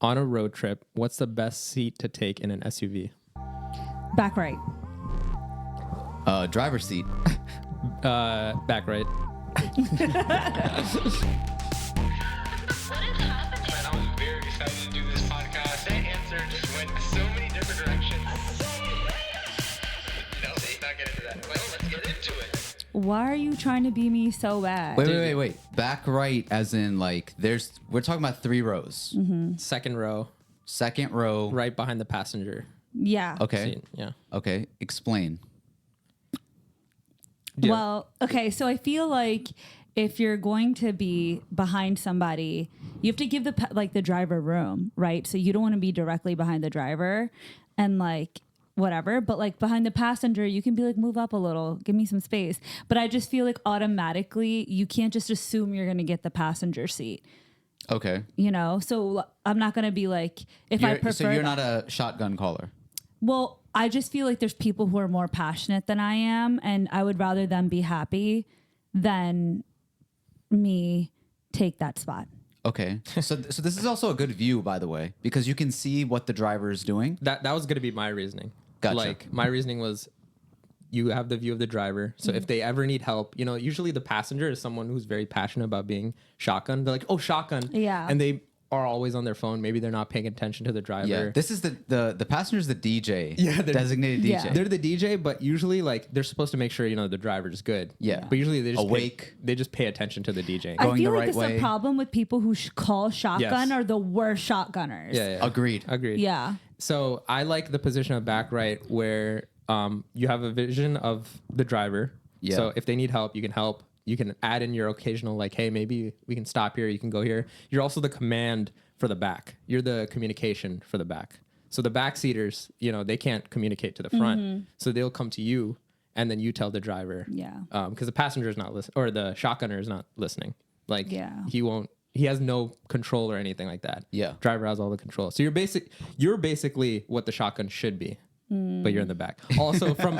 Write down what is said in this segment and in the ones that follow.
on a road trip, what's the best seat to take in an SUV? Back right. Driver's seat. Back right. What is happening? Man, I was very excited to do this podcast. That answer just went so many different directions. No, let's not get into that. Well, let's get into it. Why are you trying to be me so bad? Wait. Back right, as in like we're talking about 3 rows. Second row, Second row. right behind the passenger Yeah. Okay. seat. Yeah. Okay. Explain. Yeah. Well, okay, so I feel like if you're going to be behind somebody, you have to give the driver room, right? So you don't want to be directly behind the driver and like whatever, but like behind the passenger, you can be like, move up a little, give me some space. But I just feel like automatically you can't just assume you're going to get the passenger seat, Okay. you know? So I'm not going to be like, if I prefer. So you're not a shotgun caller. Well, I just feel like there's people who are more passionate than I am, and I would rather them be happy than me take that spot. Okay. So this is also a good view, by the way, because you can see what the driver is doing. That was going to be my reasoning. Gotcha. Like my reasoning was, you have the view of the driver. So if they ever need help, you know, usually the passenger is someone who's very passionate about being shotgun. They're like, oh, shotgun. Yeah. And they are always on their phone. Maybe they're not paying attention to the driver. Yeah. This is the passenger's the DJ. Yeah, Designated DJ. Yeah. They're the DJ, but usually like they're supposed to make sure, you know, the driver's good. Yeah. But usually they just Awake. they just pay attention to the DJ. I Going feel the like right this is way. a problem with people who call shotgun Yes. are the worst shotgunners. Yeah. Agreed. Agreed. Yeah. So I like the position of back right where you have a vision of the driver. Yeah. So if they need help, you can help. You can add in your occasional like, hey, maybe we can stop here. You can go here. You're also the command for the back. You're the communication for the back. So the backseaters, you know, they can't communicate to the front. So they'll come to you and then you tell the driver. Yeah. Because the passenger is not listening, or the shotgunner is not listening. Like Yeah. he has no control or anything like that. Yeah. Driver has all the control. So you're basically what the shotgun should be, but you're in the back. Also from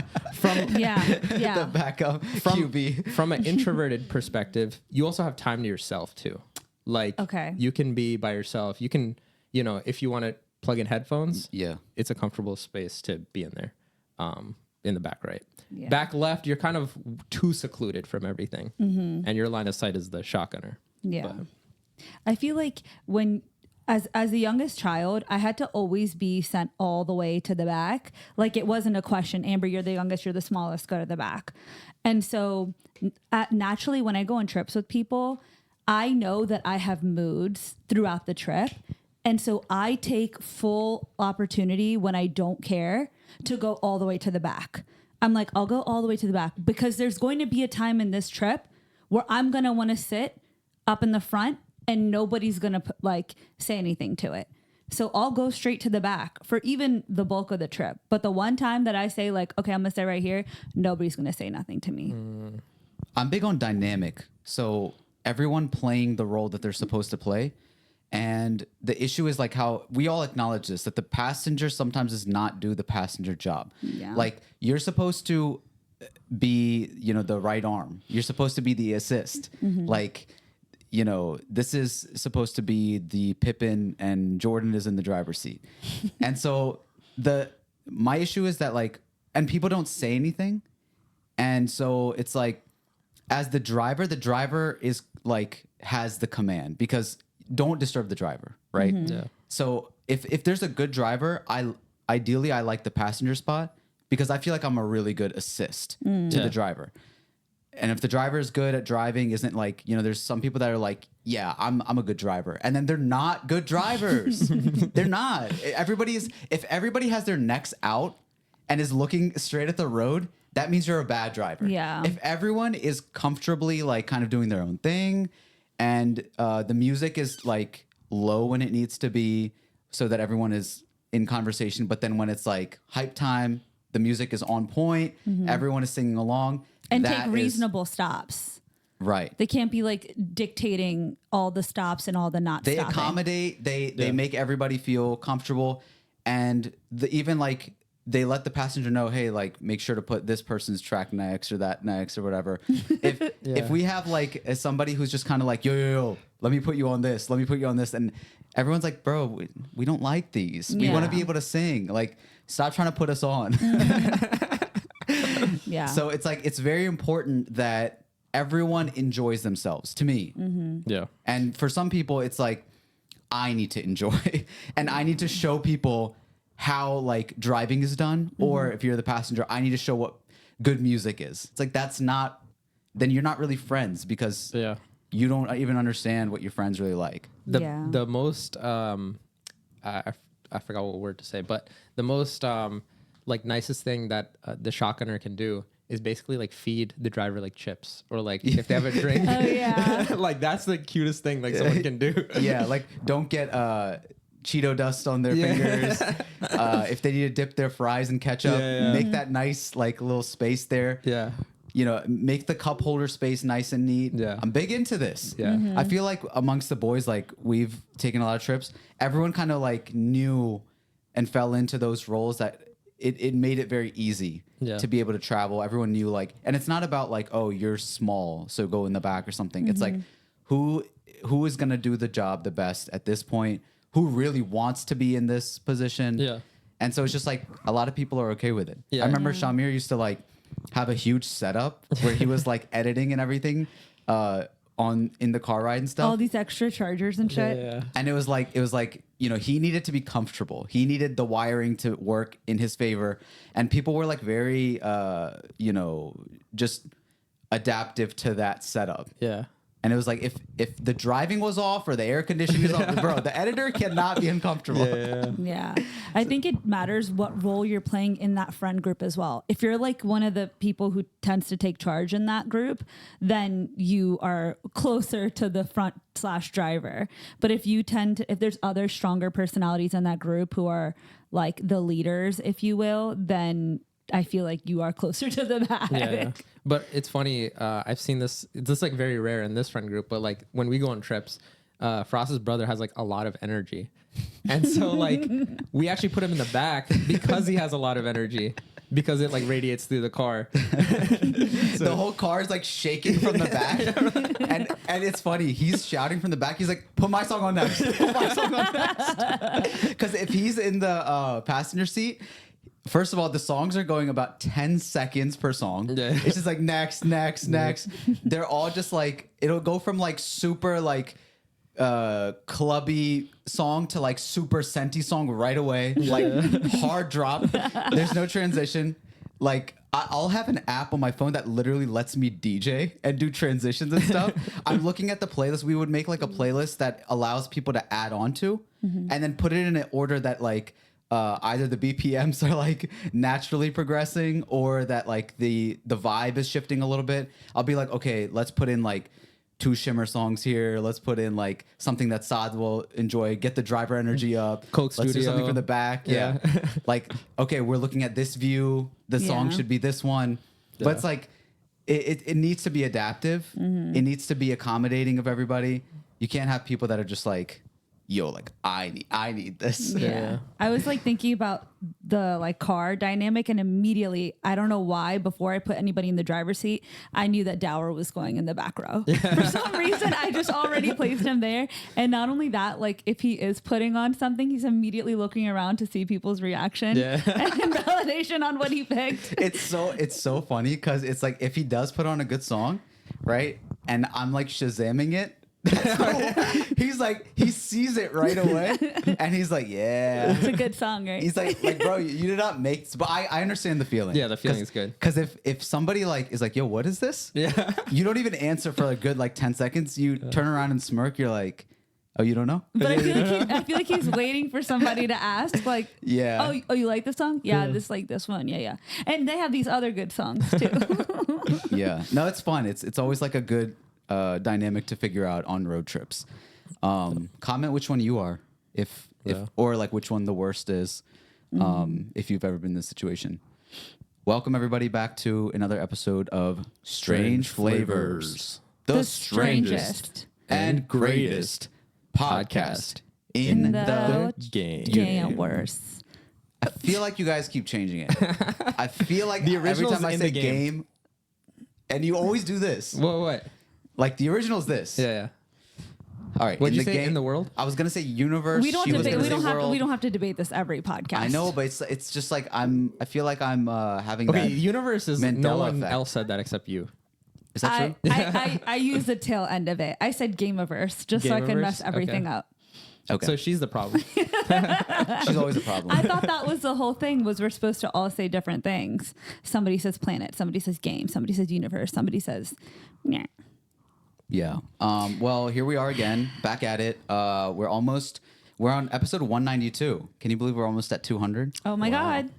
Yeah. The Yeah. backup QB. from an introverted perspective, you also have time to yourself too. Like Okay. you can be by yourself. You can, you know, if you want to plug in headphones, Yeah. it's a comfortable space to be in there. In the back right. Yeah. Back left, you're kind of too secluded from everything. And your line of sight is the shotgunner. Yeah. But- I feel like as the youngest child, I had to always be sent all the way to the back. Like it wasn't a question, Amber, you're the youngest, you're the smallest, go to the back. And so naturally when I go on trips with people, I know that I have moods throughout the trip. And so I take full opportunity when I don't care to go all the way to the back. I'm like, I'll go all the way to the back because there's going to be a time in this trip where I'm going to want to sit up in the front and nobody's going to like say anything to it. So I'll go straight to the back for even the bulk of the trip. But the one time that I say like, okay, I'm going to stay right here, nobody's going to say nothing to me. I'm big on dynamic. So everyone playing the role that they're supposed to play. And the issue is like how we all acknowledge this, that the passenger sometimes does not do the passenger job. Yeah. Like you're supposed to be, you know, the right arm. You're supposed to be the assist. Like, you know, this is supposed to be the Pippin and Jordan is in the driver's seat. And so my issue is that like, and people don't say anything. And so it's like, as the driver is like, has the command because don't disturb the driver, right? Yeah. So if there's a good driver, ideally I like the passenger spot because I feel like I'm a really good assist to the driver. And if the driver is good at driving, isn't like, you know, there's some people that are like, yeah, I'm a good driver. And then they're not good drivers. They're not. If everybody has their necks out and is looking straight at the road, that means you're a bad driver. Yeah. If everyone is comfortably like kind of doing their own thing and the music is like low when it needs to be so that everyone is in conversation. But then when it's like hype time, the music is on point. Everyone is singing along. And that take is- reasonable stops. Right. They can't be like dictating all the stops and all the not They stopping. accommodate. They make everybody feel comfortable, and even like they let the passenger know, hey, like make sure to put this person's track next or that next or whatever. If we have like somebody who's just kind of like yo, let me put you on this, let me put you on this, and everyone's like, bro, we don't like these. We want to Yeah. be able to sing. Like, stop trying to put us on. Yeah. So it's like, it's very important that everyone enjoys themselves, to me. Yeah. And for some people, it's like, I need to enjoy and I need to show people how like driving is done. Or if you're the passenger, I need to show what good music is. It's like, then you're not really friends because Yeah. you don't even understand what your friends really like. The most I forgot what word to say, but the most like nicest thing that the shotgunner can do is basically like feed the driver like chips or like if they have a drink. Oh, yeah. Like that's the cutest thing like someone can do. Yeah, like don't get Cheeto dust on their fingers. If they need to dip their fries in ketchup, make that nice like little space there. Yeah. You know, make the cup holder space nice and neat. Yeah. I'm big into this. Yeah. I feel like amongst the boys, like we've taken a lot of trips. Everyone kind of like knew and fell into those roles that it made it very easy to be able to travel. Everyone knew like, and it's not about like, oh, you're small, so go in the back or something. It's like who is gonna do the job the best at this point? Who really wants to be in this position? Yeah. And so it's just like a lot of people are okay with it. Yeah. I remember Shamir used to like have a huge setup where he was like editing and everything in the car ride and stuff. All these extra chargers and shit. Yeah. And it was like, you know, he needed to be comfortable. He needed the wiring to work in his favor. And people were like very, you know, just adaptive to that setup. Yeah. And it was like, if the driving was off or the air conditioning was off, bro, the editor cannot be uncomfortable. Yeah. I think it matters what role you're playing in that friend group as well. If you're like one of the people who tends to take charge in that group, then you are closer to the front/driver. But if there's other stronger personalities in that group who are like the leaders, if you will, then I feel like you are closer to the back. Yeah. But it's funny. I've seen this. It's like very rare in this friend group. But like when we go on trips, Frost's brother has like a lot of energy, and so like we actually put him in the back because he has a lot of energy because it like radiates through the car. The whole car is like shaking from the back, and it's funny. He's shouting from the back. He's like, "Put my song on next. Put my song on next." Because if he's in the passenger seat. First of all, the songs are going about 10 seconds per song. Yeah. It's just like next. They're all just like, it'll go from like super like clubby song to like super senti song right away. Like hard drop. There's no transition. Like I'll have an app on my phone that literally lets me DJ and do transitions and stuff. I'm looking at the playlist. We would make like a playlist that allows people to add on to and then put it in an order that like, either the BPMs are like naturally progressing or that like the vibe is shifting a little bit. I'll be like, okay, let's put in like 2 Shimmer songs here. Let's put in like something that Saad will enjoy. Get the driver energy up. Coke Let's do Studio. something from the back. Yeah. Like, okay, we're looking at this view. The song Yeah. should be this one. But it's like, it needs to be adaptive. It needs to be accommodating of everybody. You can't have people that are just like, yo, like I need this. Yeah. I was like thinking about the like car dynamic and immediately, I don't know why, before I put anybody in the driver's seat, I knew that Dower was going in the back row. For some reason, I just already placed him there. And not only that, like if he is putting on something, he's immediately looking around to see people's reaction and validation on what he picked. It's so funny because it's like if he does put on a good song, right? And I'm like Shazamming it. He's like, he sees it right away and he's like, yeah, It's a good song, right? he's like bro, you did not make this. But I understand the feeling. Yeah, the feeling is good. Because if somebody like is like, yo, what is this? Yeah. You don't even answer for a good like 10 seconds. You turn around and smirk. You're like, oh, you don't know? But I feel like he's waiting for somebody to ask, like, Yeah. oh, you like this song? Yeah, this one. Yeah. And they have these other good songs too. Yeah. No, it's fun. It's always like a good dynamic to figure out on road trips. Comment which one you are, if or like which one the worst is, if you've ever been in this situation. Welcome everybody back to another episode of Strange Flavors, the strangest and greatest podcast in the game. Worse. I feel like you guys keep changing it. I feel like The every original's time I in say the game. game, and you always do this. What? Like the original's this. Yeah. All right. What'd you say, in the world? I was gonna say universe. We don't she was debate. gonna We don't say have. world. We don't have to debate this every podcast. I know, but it's just like I feel like I'm having Okay, that. universe is Mandela no one effect. else said that except you. Is that true? I use the tail end of it. I said Gameaverse just so I can mess Gameaverse? everything Okay. up. Okay. So she's the problem. She's always a problem. I thought that was the whole thing. Was we're supposed to all say different things. Somebody says planet. Somebody says game. Somebody says universe. Somebody says. Nyeh. Yeah. Well, here we are again, back at it. We're on episode 192. Can you believe we're almost at 200? Oh my God.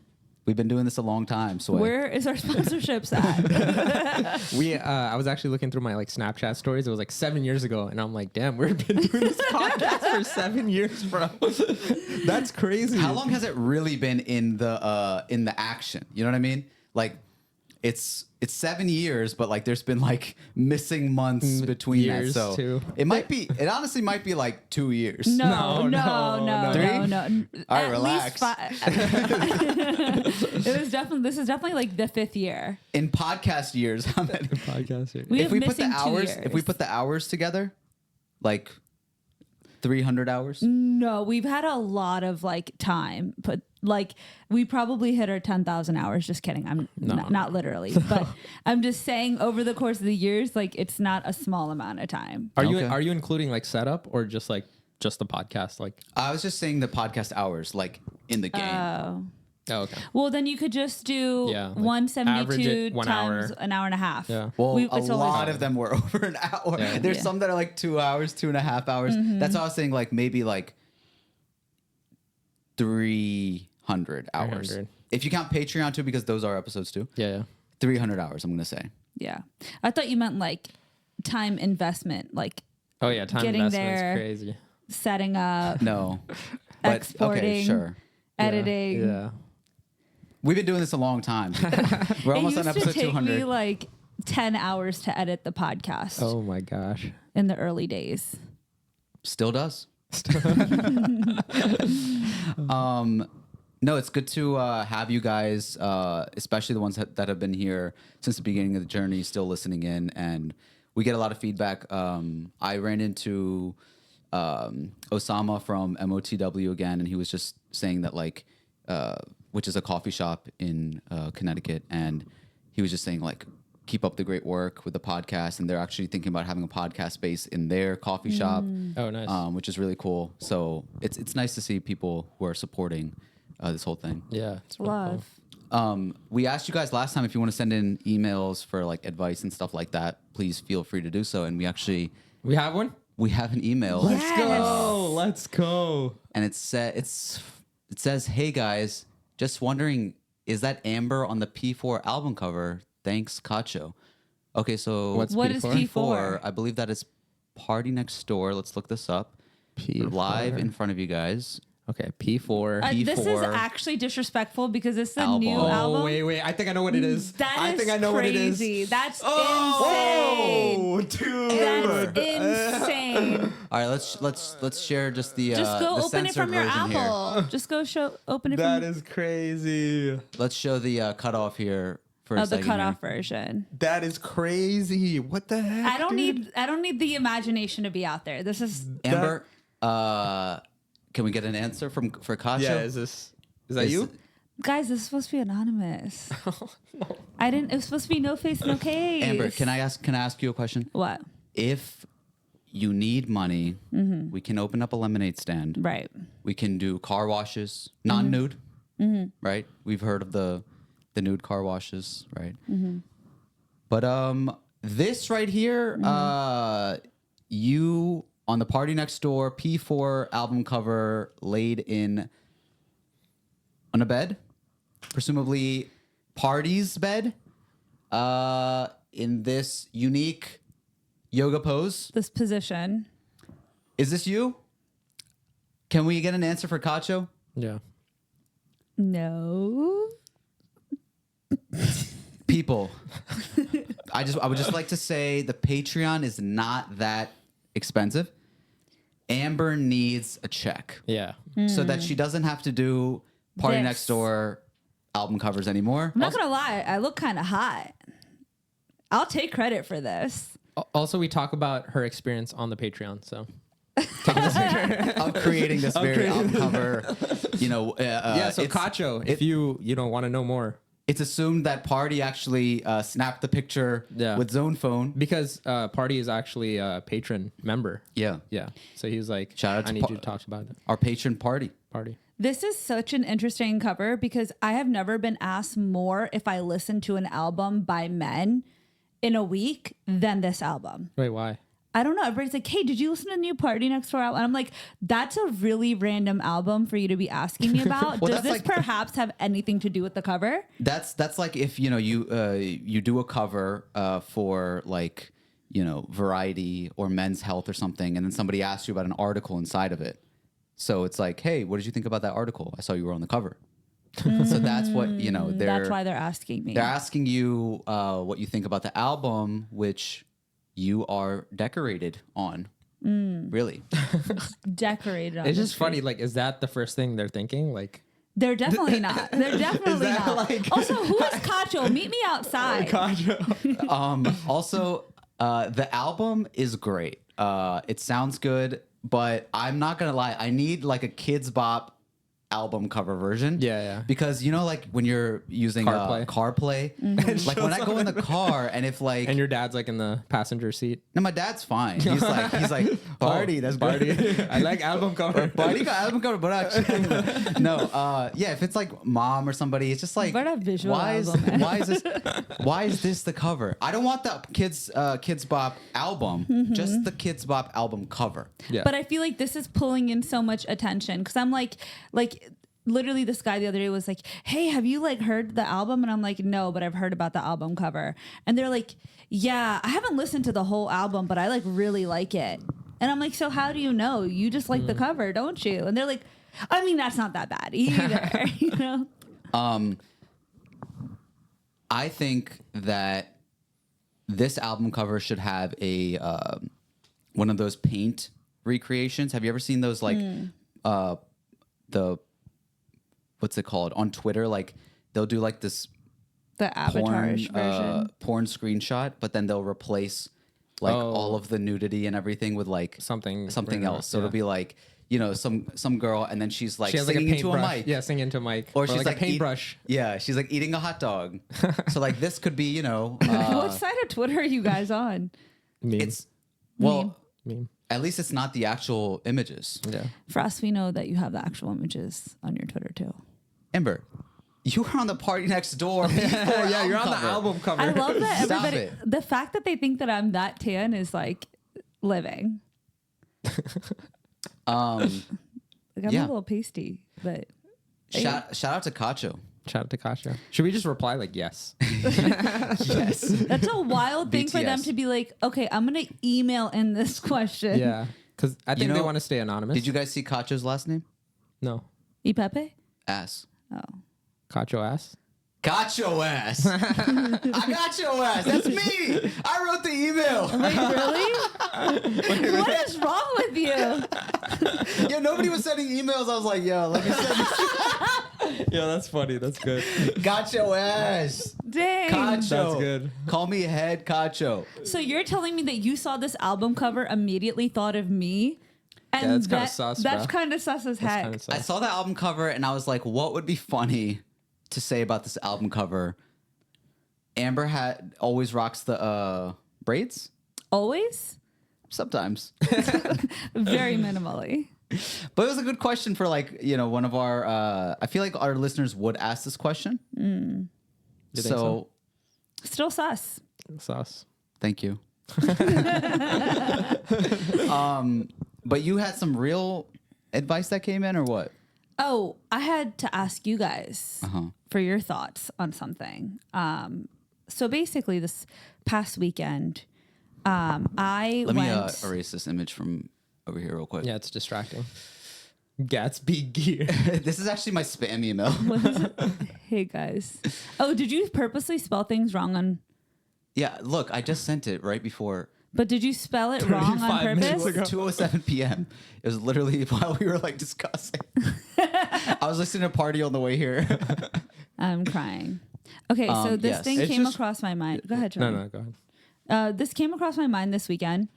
We've been doing this a long time. So Where is our sponsorships at? I was actually looking through my like Snapchat stories. It was like 7 years ago, and I'm like, damn, we've been doing this podcast for 7 years, bro. That's crazy. how long has it really been in the action? You know what I mean? Like, it's 7 years, but like there's been like missing months between years, that. So too. it honestly might be like 2 years. No. Three? All right, At relax. least this is definitely like the 5th year. In podcast years, how many? podcast here? We if have we put the missing 2 hours, years. if we put the hours together, like 300 hours. No, we've had a lot of like time, but like we probably hit our 10,000 hours. Just kidding. I'm not literally, but I'm just saying over the course of the years, like it's not a small amount of time. Are Okay. you including like setup or just the podcast? Like, I was just saying the podcast hours, like in the game. Oh. oh, okay. Well, then you could just do Yeah, like 172 average it 1 times hour. an hour and a half. Yeah. Well, We- a it's always- lot of them were over an hour. Yeah. There's Yeah. some that are like 2 hours, 2.5 hours. That's why I was saying like maybe like 300 hours. 300. If you count Patreon too, because those are episodes too. Yeah. 300 hours, I'm going to say. Yeah. I thought you meant like time investment, like Oh yeah, time Getting investment's there. crazy. setting up, No. But okay, Exporting. sure. editing. Yeah. We've been doing this a long time. We're almost It on used episode to take 200. me like 10 hours to edit the podcast Oh my gosh. in the early days. Still does. No, it's good to have you guys, especially the ones that have been here since the beginning of the journey, still listening in, and we get a lot of feedback. I ran into Osama from MOTW again, and he was just saying that like, which is a coffee shop in Connecticut, and he was just saying like, keep up the great work with the podcast, and they're actually thinking about having a podcast space in their coffee shop, Oh, nice. which is really cool. So it's nice to see people who are supporting this whole thing. Yeah. It's really Love. We asked you guys last time if you want to send in emails for like advice and stuff like that. Please feel free to do so. And we actually cool. We have one. we have an email, Let's go. Let's go. and it says, "Hey guys, just wondering, is that Amber on the P4 album cover? Thanks, Cacho." Okay, so What's What is P4? P4? I believe that is Party Next Door. Let's look this up. P4. Live in front of you guys. Okay, P4. This is P4 actually disrespectful because it's the album. new Oh, album. wait. I think I know what it is. That is think I know crazy. what it is. That's insane. Oh, dude. That's insane. All right, let's share just the Just go the open it from censored your version here. Apple. Just go open it That from is crazy. Let's show the cutoff here for a the second cutoff here. version. That is crazy. What the heck? I don't dude? need the imagination to be out there. This is Amber, can we get an answer for Cacho? Yeah, is that Is- you? guys, this is supposed to be anonymous. I didn't. It was supposed to be no face, no case. Amber, can I ask you a question? What? If you need money, we can open up a lemonade stand. Right. We can do car washes, non-nude, right? We've heard of the nude car washes, right? But this right here, you on the Party Next Door P4 album cover, laid in on a bed, presumably Party's bed, in this unique yoga pose. This position. Is this you? Can we get an answer for Cacho? Yeah. No. People, I would just like to say the Patreon is not that expensive. Amber needs a check Yeah. so that she doesn't have to do Party This. Next Door album covers anymore. I'm not gonna lie. I look kind of hot. I'll take credit for this. Also, we talk about her experience on the Patreon. So of creating this very album cover. Yeah, so Cacho, if you don't want to know more. It's assumed that Party actually snapped the picture with Zone Phone. Because Party is actually a patron member. Yeah. Yeah. So he was like, Shout out to I need you to talk about it. Our patron Party. This is such an interesting cover because I have never been asked more if I listen to an album by men in a week than this album. Wait, why? I don't know. Everybody's like, hey, did you listen to the new Party Next Door album? And I'm like, that's a really random album for you to be asking me about. Well, Does this like, perhaps have anything to do with the cover? That's like if you do a cover for like Variety or Men's Health or something, and then somebody asks you about an article inside of it. So it's like, hey, what did you think about that article? I saw you were on the cover. So that's what That's why they're asking me. They're asking you what you think about the album, which you are decorated on. Really? Decorated on It's the just street. funny. Like, is that the first thing they're thinking? Like, They're definitely not. They're definitely that not. like- Also, who is Cacho? Meet me outside. Also, the album is great. It sounds good, but I'm not gonna lie. I need like a Kids Bop album cover version. Yeah. Because like when you're using CarPlay. CarPlay, like when I go in the car and if like and your dad's like in the passenger seat. no, my dad's fine. He's like Party. That's Party. Party. I like album cover. Party got album cover, but actually no. Yeah, if it's like mom or somebody, it's just like What a visual why album, man. why is this the cover? I don't want the Kids Bop album, just the Kids Bop album cover. Yeah. But I feel like this is pulling in so much attention because I'm like literally this guy the other day was like, hey, have you like heard the album? And I'm like, no, but I've heard about the album cover. And they're like, yeah, I haven't listened to the whole album, but I like really like it. And I'm like, so how do you know? You just like the cover, don't you? And they're like, I mean, that's not that bad either. I think that this album cover should have a one of those paint recreations. Have you ever seen those like the what's it called on Twitter? Like they'll do like this The avatarish version. porn screenshot, but then they'll replace like all of the nudity and everything with like Something else. So yeah. it'll be like some girl, and then she's like She has like a singing into a paintbrush. mic. Yeah, singing into a mic. Or she's like a paintbrush. she's like eating a hot dog. So like this could be What side of Twitter are you guys on? Meme. it's well Meme. at least it's not the actual images. Yeah. For us, we know that you have the actual images on your Twitter too. Ember, you were on the Party Next Door. Yeah, you're on the album cover. I love that Stop everybody. it. The fact that they think that I'm that tan is like living. Like I'm Yeah. a little pasty, but Shout out to Cacho. Shout out to Kasha. Should we just reply like yes? Yes. that's a wild thing for them BTS. to be like, okay, I'm gonna email in this question. Yeah. Because I think they want to stay anonymous. Did you guys see Cacho's last name? No. E Pepe? Ass. Oh. Cacho ass? Got your ass. I got your ass. That's me. I wrote the email. Wait, really? What is wrong with you? Yeah, nobody was sending emails. I was like, yo, let me send this. Yeah, that's funny. That's good. Got your ass. Dang. Cacho. That's good. Call me head Cacho. So you're telling me that you saw this album cover, immediately thought of me? And that's kinda sus, That's bro. kind of sus as heck. Kinda sus. I saw the album cover and I was like, what would be funny to say about this album cover? Amber always rocks the braids. Always? Sometimes. Very minimally. But it was a good question for like, one of our, I feel like our listeners would ask this question. You think so? Still sus. Sus. Thank you. But you had some real advice that came in or what? Oh, I had to ask you guys for your thoughts on something. So basically this past weekend, I Let me went... erase this image from over here real quick. Yeah, it's distracting. Gatsby gear. This is actually my spam email. Hey guys. Oh, did you purposely spell things wrong on... Yeah, look, I just sent it right before. But did you spell it wrong on 35 minutes purpose? ago. 2:07 p.m. It was literally while we were like discussing. I was listening to Party on the way here. I'm crying. Okay, so this yes. thing It's came just- across my mind. Go ahead, No, Jordan. go ahead. This came across my mind this weekend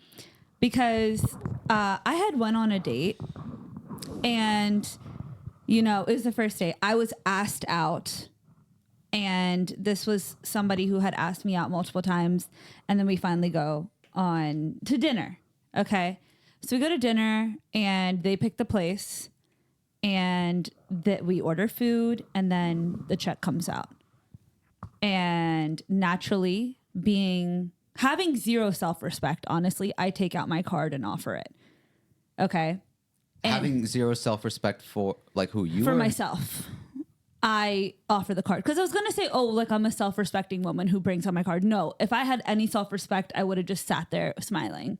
because I had went on a date, and it was the first date. I was asked out, and this was somebody who had asked me out multiple times, and then we finally go on to dinner. Okay, so we go to dinner, and they pick the place, and that we order food, and then the check comes out, and naturally, having zero self-respect, honestly, I take out my card and offer it. Okay. And Having zero self-respect for like who you for are? myself, I offer the card because I was going to say, oh, like I'm a self-respecting woman who brings out my card. No, if I had any self-respect, I would have just sat there smiling.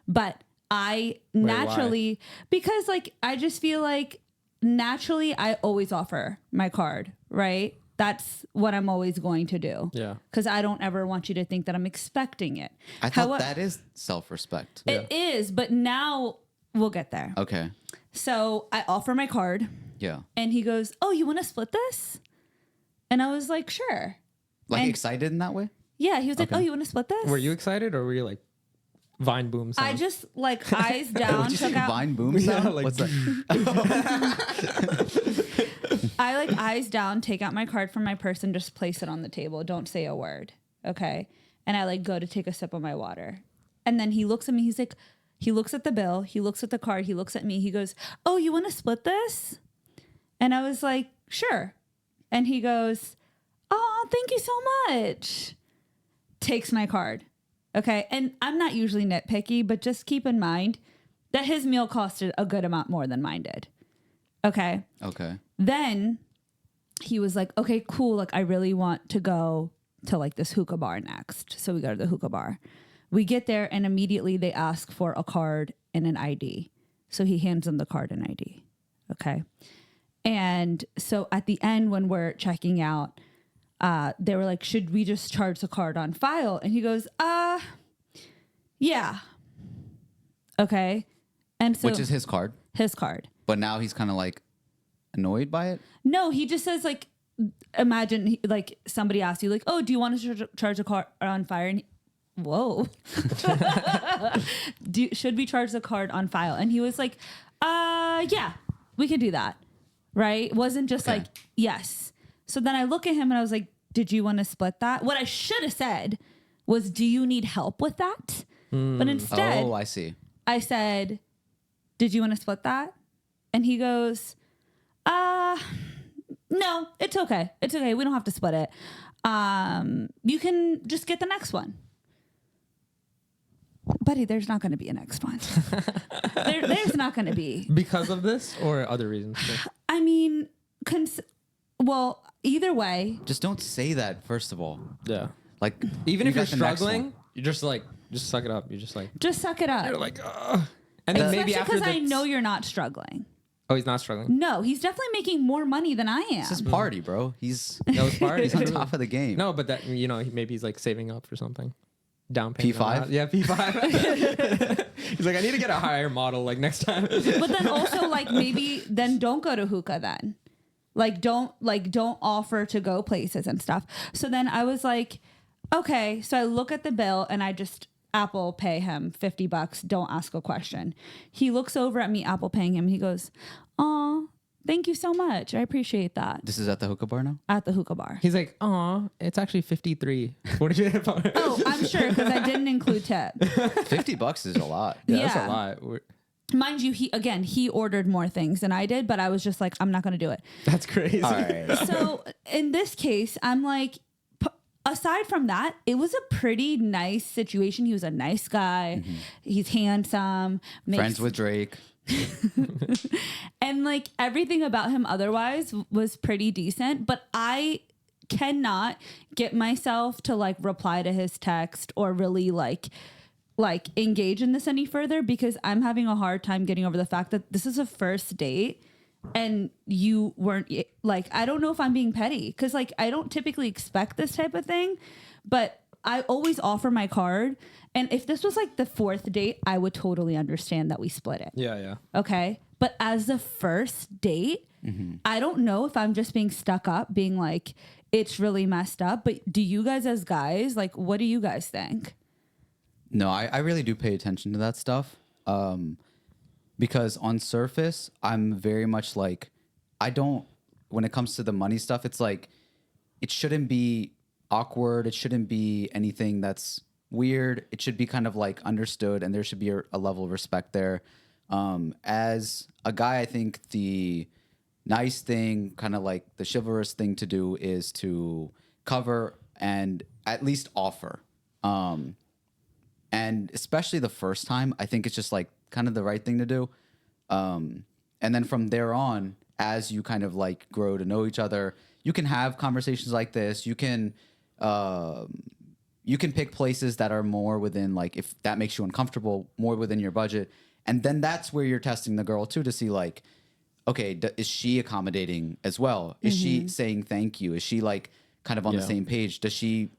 But I naturally, because like, I just feel like naturally I always offer my card, right? That's what I'm always going to do. Yeah. Because I don't ever want you to think that I'm expecting it. I thought that is self-respect. It is, but now we'll get there. Okay. So I offer my card. Yeah. And he goes, oh, you want to split this? And I was like, sure. Like And- excited in that way? Yeah, he was like, Okay. oh, you want to split this? Were you excited or were you like Vine boom sound? I just like eyes down, Did you say took out. Vine boom Yeah, sound? like- What's that? I like eyes down, take out my card from my purse and just place it on the table. Don't say a word. Okay. And I like go to take a sip of my water. And then he looks at me. He's like, he looks at the bill. He looks at the card. He looks at me. He goes, oh, you want to split this? And I was like, sure. And he goes, oh, thank you so much. Takes my card. Okay. And I'm not usually nitpicky, but just keep in mind that his meal costed a good amount more than mine did. Okay. Okay. Then he was like, okay, cool. Like, I really want to go to like this hookah bar next. So we go to the hookah bar. We get there and immediately they ask for a card and an ID. So he hands them the card and ID. Okay. And so at the end, when we're checking out, they were like, should we just charge the card on file? And he goes, yeah. Okay. And so Which is his card. his card. But now he's kind of like annoyed by it. No, he just says like, imagine like somebody asks you like, oh, do you want to charge a car on fire? And whoa, should we charge the card on file? And he was like, yeah, we can do that. Right? It wasn't just Okay. like, yes. So then I look at him and I was like, did you want to split that? What I should have said was, do you need help with that? But instead, Oh, I see. I said, did you want to split that? And he goes, no, it's okay. It's okay. We don't have to split it. You can just get the next one. Buddy, there's not going to be a next one. There's not going to be. because of this or other reasons? too? I mean, well, either way, Just don't say that, first of all. Yeah. Like, Even you if you're got the next struggling, one. you just like suck it up. You just like just suck it up. you're like, ugh. And then maybe after because I this- know you're not struggling. Oh, he's not struggling. No, he's definitely making more money than I am. It's his party, bro. He's That was part. he's on top of the game. No, but that maybe he's like saving up for something. Down payment. on P5? that. Yeah, P5. He's like, I need to get a higher model like next time. But then also like maybe then don't go to hookah then. Don't offer to go places and stuff. So then I was like, okay. So I look at the bill and I just Apple pay him $50. Don't ask a question. He looks over at me, Apple paying him. He goes, "Aw, thank you so much. I appreciate that." This is at the hookah bar now? At the hookah bar. He's like, aw, it's actually 53. Oh, I'm sure because I didn't include tip. $50 is a lot. Yeah, that's Yeah. a lot. Mind you, he ordered more things than I did, but I was just like, I'm not going to do it. That's crazy. All right. So in this case, I'm like, aside from that, it was a pretty nice situation. He was a nice guy. He's handsome. Friends with Drake. And like everything about him otherwise was pretty decent. But I cannot get myself to like reply to his text or really like engage in this any further because I'm having a hard time getting over the fact that this is a first date. And you weren't like, I don't know if I'm being petty because like I don't typically expect this type of thing, but I always offer my card. And if this was like the fourth date, I would totally understand that we split it. Yeah, yeah. Okay. But as the first date, I don't know if I'm just being stuck up, being like, it's really messed up. But do you guys as guys, like, what do you guys think? No, I really do pay attention to that stuff. because on surface, I'm very much like, when it comes to the money stuff, it's like, it shouldn't be awkward. It shouldn't be anything that's weird. It should be kind of like understood, and there should be a level of respect there. As a guy, I think the nice thing, kind of like the chivalrous thing to do, is to cover and at least offer. And especially the first time, I think it's just like kind of the right thing to do. And then from there on, as you kind of like grow to know each other, you can have conversations like this. You can pick places that are more within, like, if that makes you uncomfortable, more within your budget. And then that's where you're testing the girl too, to see like, okay, is she accommodating as well? Is she saying thank you? Is she like kind of on the same page? Does she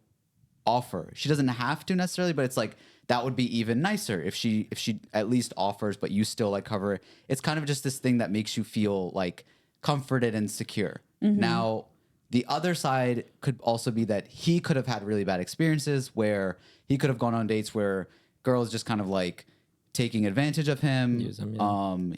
offer? She doesn't have to necessarily, but it's like, that would be even nicer if she at least offers, but you still like cover it. It's kind of just this thing that makes you feel like comforted and secure. Now, the other side could also be that he could have had really bad experiences where he could have gone on dates where girls just kind of like taking advantage of him. Use him,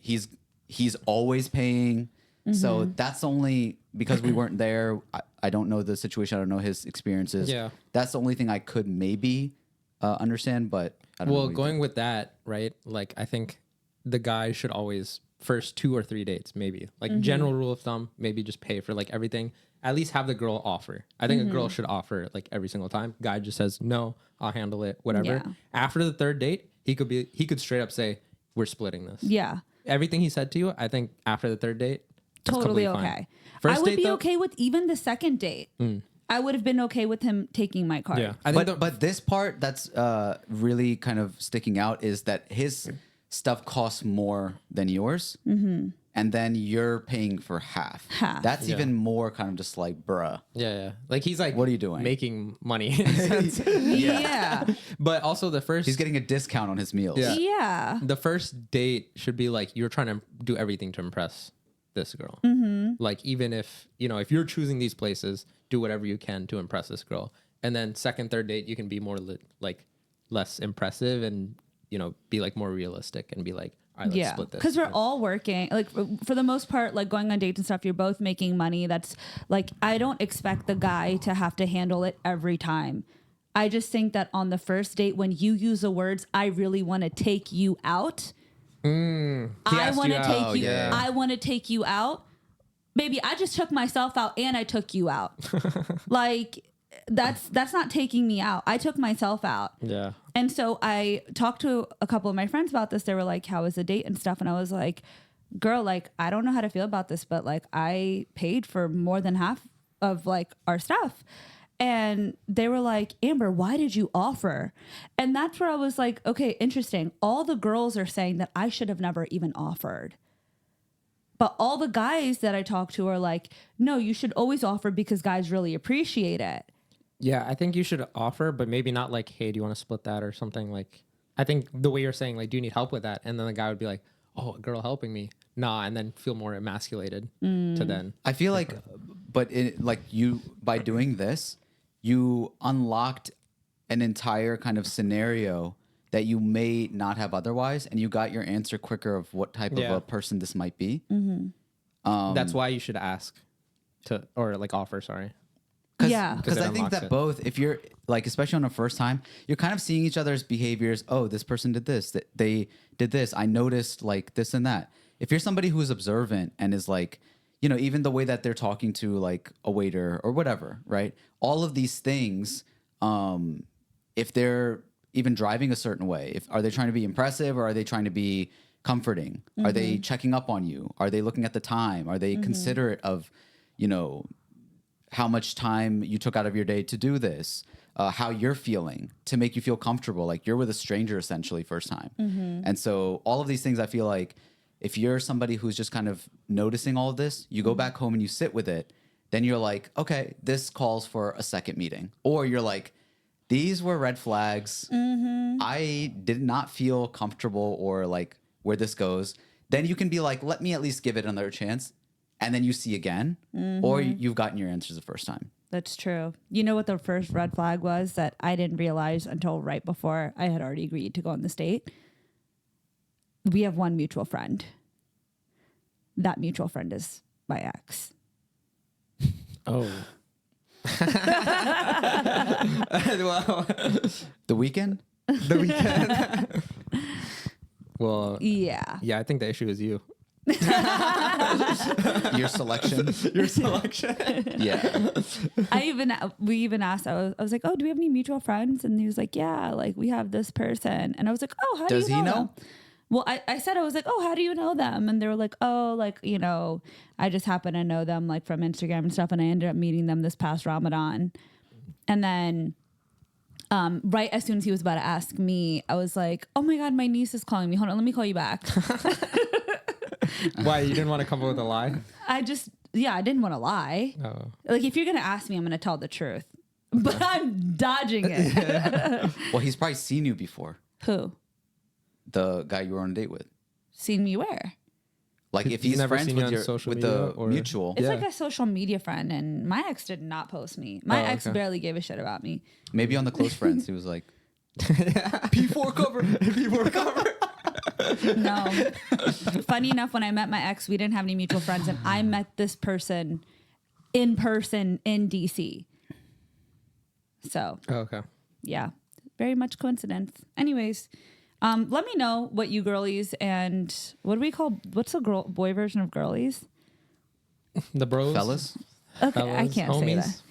He's always paying. So that's only because we weren't there. I don't know the situation. I don't know his experiences. Yeah. That's the only thing I could maybe understand, but I don't know. Well, going with that, right? Like, I think the guy should always first 2 or 3 dates, maybe like general rule of thumb, maybe just pay for like everything. At least have the girl offer. I think a girl should offer like every single time. Guy just says, no, I'll handle it, whatever. Yeah. After the 3rd date, he could straight up say, we're splitting this. Yeah. Everything he said to you, I think after the 3rd date, it's Totally completely okay. fine. First I would date, be though, okay with even the 2nd date. I would have been okay with him taking my card. Yeah, I think But this part that's really kind of sticking out is that his stuff costs more than yours, and then you're paying for half. That's even more kind of just like, bruh. yeah. Like, he's like, What are you doing? Making money. In a sense. Yeah. But also the first, He's getting a discount on his meals. Yeah. Yeah. the first date should be like, you're trying to do everything to impress this girl. Like, even if, if you're choosing these places, do whatever you can to impress this girl. And then 2nd, 3rd date, you can be more like less impressive and, be like more realistic and be like, all right, let's split this. Because we're all working. Like, for the most part, like going on dates and stuff, you're both making money. That's like, I don't expect the guy to have to handle it every time. I just think that on the first date, when you use the words, I really want to take you out. I want to take you. yeah. I want to take you out. Baby, I just took myself out and I took you out. Like, that's not taking me out. I took myself out. Yeah. And so I talked to a couple of my friends about this. They were like, how was the date and stuff? And I was like, girl, like, I don't know how to feel about this, but like, I paid for more than half of like our stuff. And they were like, Amber, why did you offer? And that's where I was like, okay, interesting. All the girls are saying that I should have never even offered. But all the guys that I talk to are like, no, you should always offer because guys really appreciate it. Yeah, I think you should offer, but maybe not like, hey, do you want to split that or something? Like, I think the way you're saying, like, do you need help with that? And then the guy would be like, oh, a girl helping me. Nah, and then feel more emasculated to then. I feel like, but by doing this, you unlocked an entire kind of scenario that you may not have otherwise, and you got your answer quicker of what type of a person this might be. That's why you should ask or like offer, sorry. Yeah. Because it I think unlocks that it. both, if you're like, especially on a first time, you're kind of seeing each other's behaviors. Oh, this person did this. They did this. I noticed like this and that. If you're somebody who is observant and is like, even the way that they're talking to like a waiter or whatever, right? All of these things, if they're even driving a certain way, are they trying to be impressive or are they trying to be comforting? Are they checking up on you? Are they looking at the time? Are they considerate of, how much time you took out of your day to do this, how you're feeling to make you feel comfortable, like you're with a stranger essentially first time. And so all of these things, I feel like if you're somebody who's just kind of noticing all of this, you go back home and you sit with it, then you're like, okay, this calls for a second meeting. Or you're like, these were red flags. I did not feel comfortable or like where this goes. Then you can be like, let me at least give it another chance. And then you see again, or you've gotten your answers the first time. That's true. You know what the first red flag was that I didn't realize until right before I had already agreed to go on this date? we have one mutual friend. That mutual friend is my ex. Oh. Well, The weekend? the weekend. Well, Yeah. yeah, I think the issue is you. Your selection? Your selection. Yeah. We even asked, I was like, oh, do we have any mutual friends? And he was like, yeah, like we have this person. And I was like, oh, how Does do you he know know? them? Well, I said, I was like, oh, how do you know them? And they were like, oh, like, you know, I just happen to know them like from Instagram and stuff. And I ended up meeting them this past Ramadan. And then right as soon as he was about to ask me, I was like, oh my God, my niece is calling me. Hold on, let me call you back. Why, you didn't want to come up with a lie? I didn't want to lie. Oh. Like, if you're going to ask me, I'm going to tell the truth. But I'm dodging it. Well, he's probably seen you before. Who? The guy you were on a date with. Seen me where? Like if He's he's never friends seen you with on your social with media the or- mutual. It's Yeah. like a social media friend, and my ex did not post me. My Oh, ex okay. barely gave a shit about me. Maybe on the close friends, he was like, P4 cover. P4 cover. No. Funny enough, when I met my ex, we didn't have any mutual friends, and I met this person in person in DC. So, Oh, okay. yeah, very much coincidence. Anyways, let me know what you girlies and what do we call, what's the boy version of girlies? The bros. fellas, Okay, I Fellas, can't say homies. that.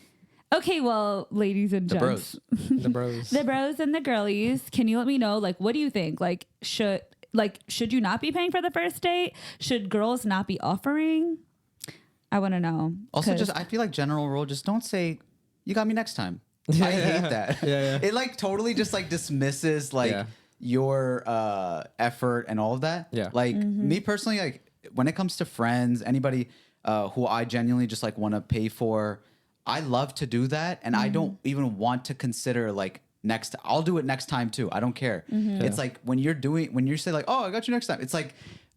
Okay, well, ladies and the gents. bros. The bros. The bros and the girlies, can you let me know, like, what do you think? Like, should you not be paying for the first date? Should girls not be offering? I want to know. Also, 'Cause- just I feel like general rule, just don't say you got me next time. I hate that. Yeah. It like totally just like dismisses like Yeah. your effort and all of that. Yeah. Like me personally, like when it comes to friends, anybody who I genuinely just like want to pay for, I love to do that, and I don't even want to consider like next. I'll do it next time too. I don't care. It's like when you say like, oh, I got you next time. It's like,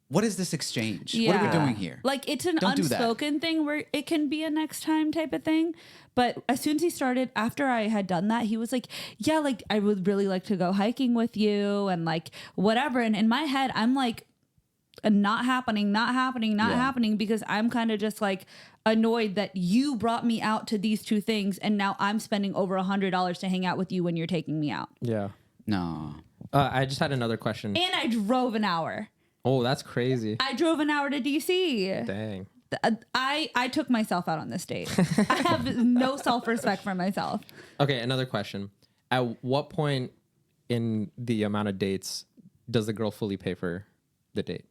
what is this exchange? What are we doing here? Like, it's an Don't do that. unspoken thing where it can be a next time type of thing. But as soon as he started, after I had done that, he was like, yeah, like, I would really like to go hiking with you and like whatever. And in my head, I'm like, not happening, because I'm kind of just like annoyed that you brought me out to these two things and now I'm spending over $100 to hang out with you when you're taking me out. Yeah. No. I just had another question. And I drove an hour. Oh, that's crazy. I drove an hour to DC. Dang. I took myself out on this date. I have no self-respect for myself. Okay, another question. At what point in the amount of dates does the girl fully pay for the date?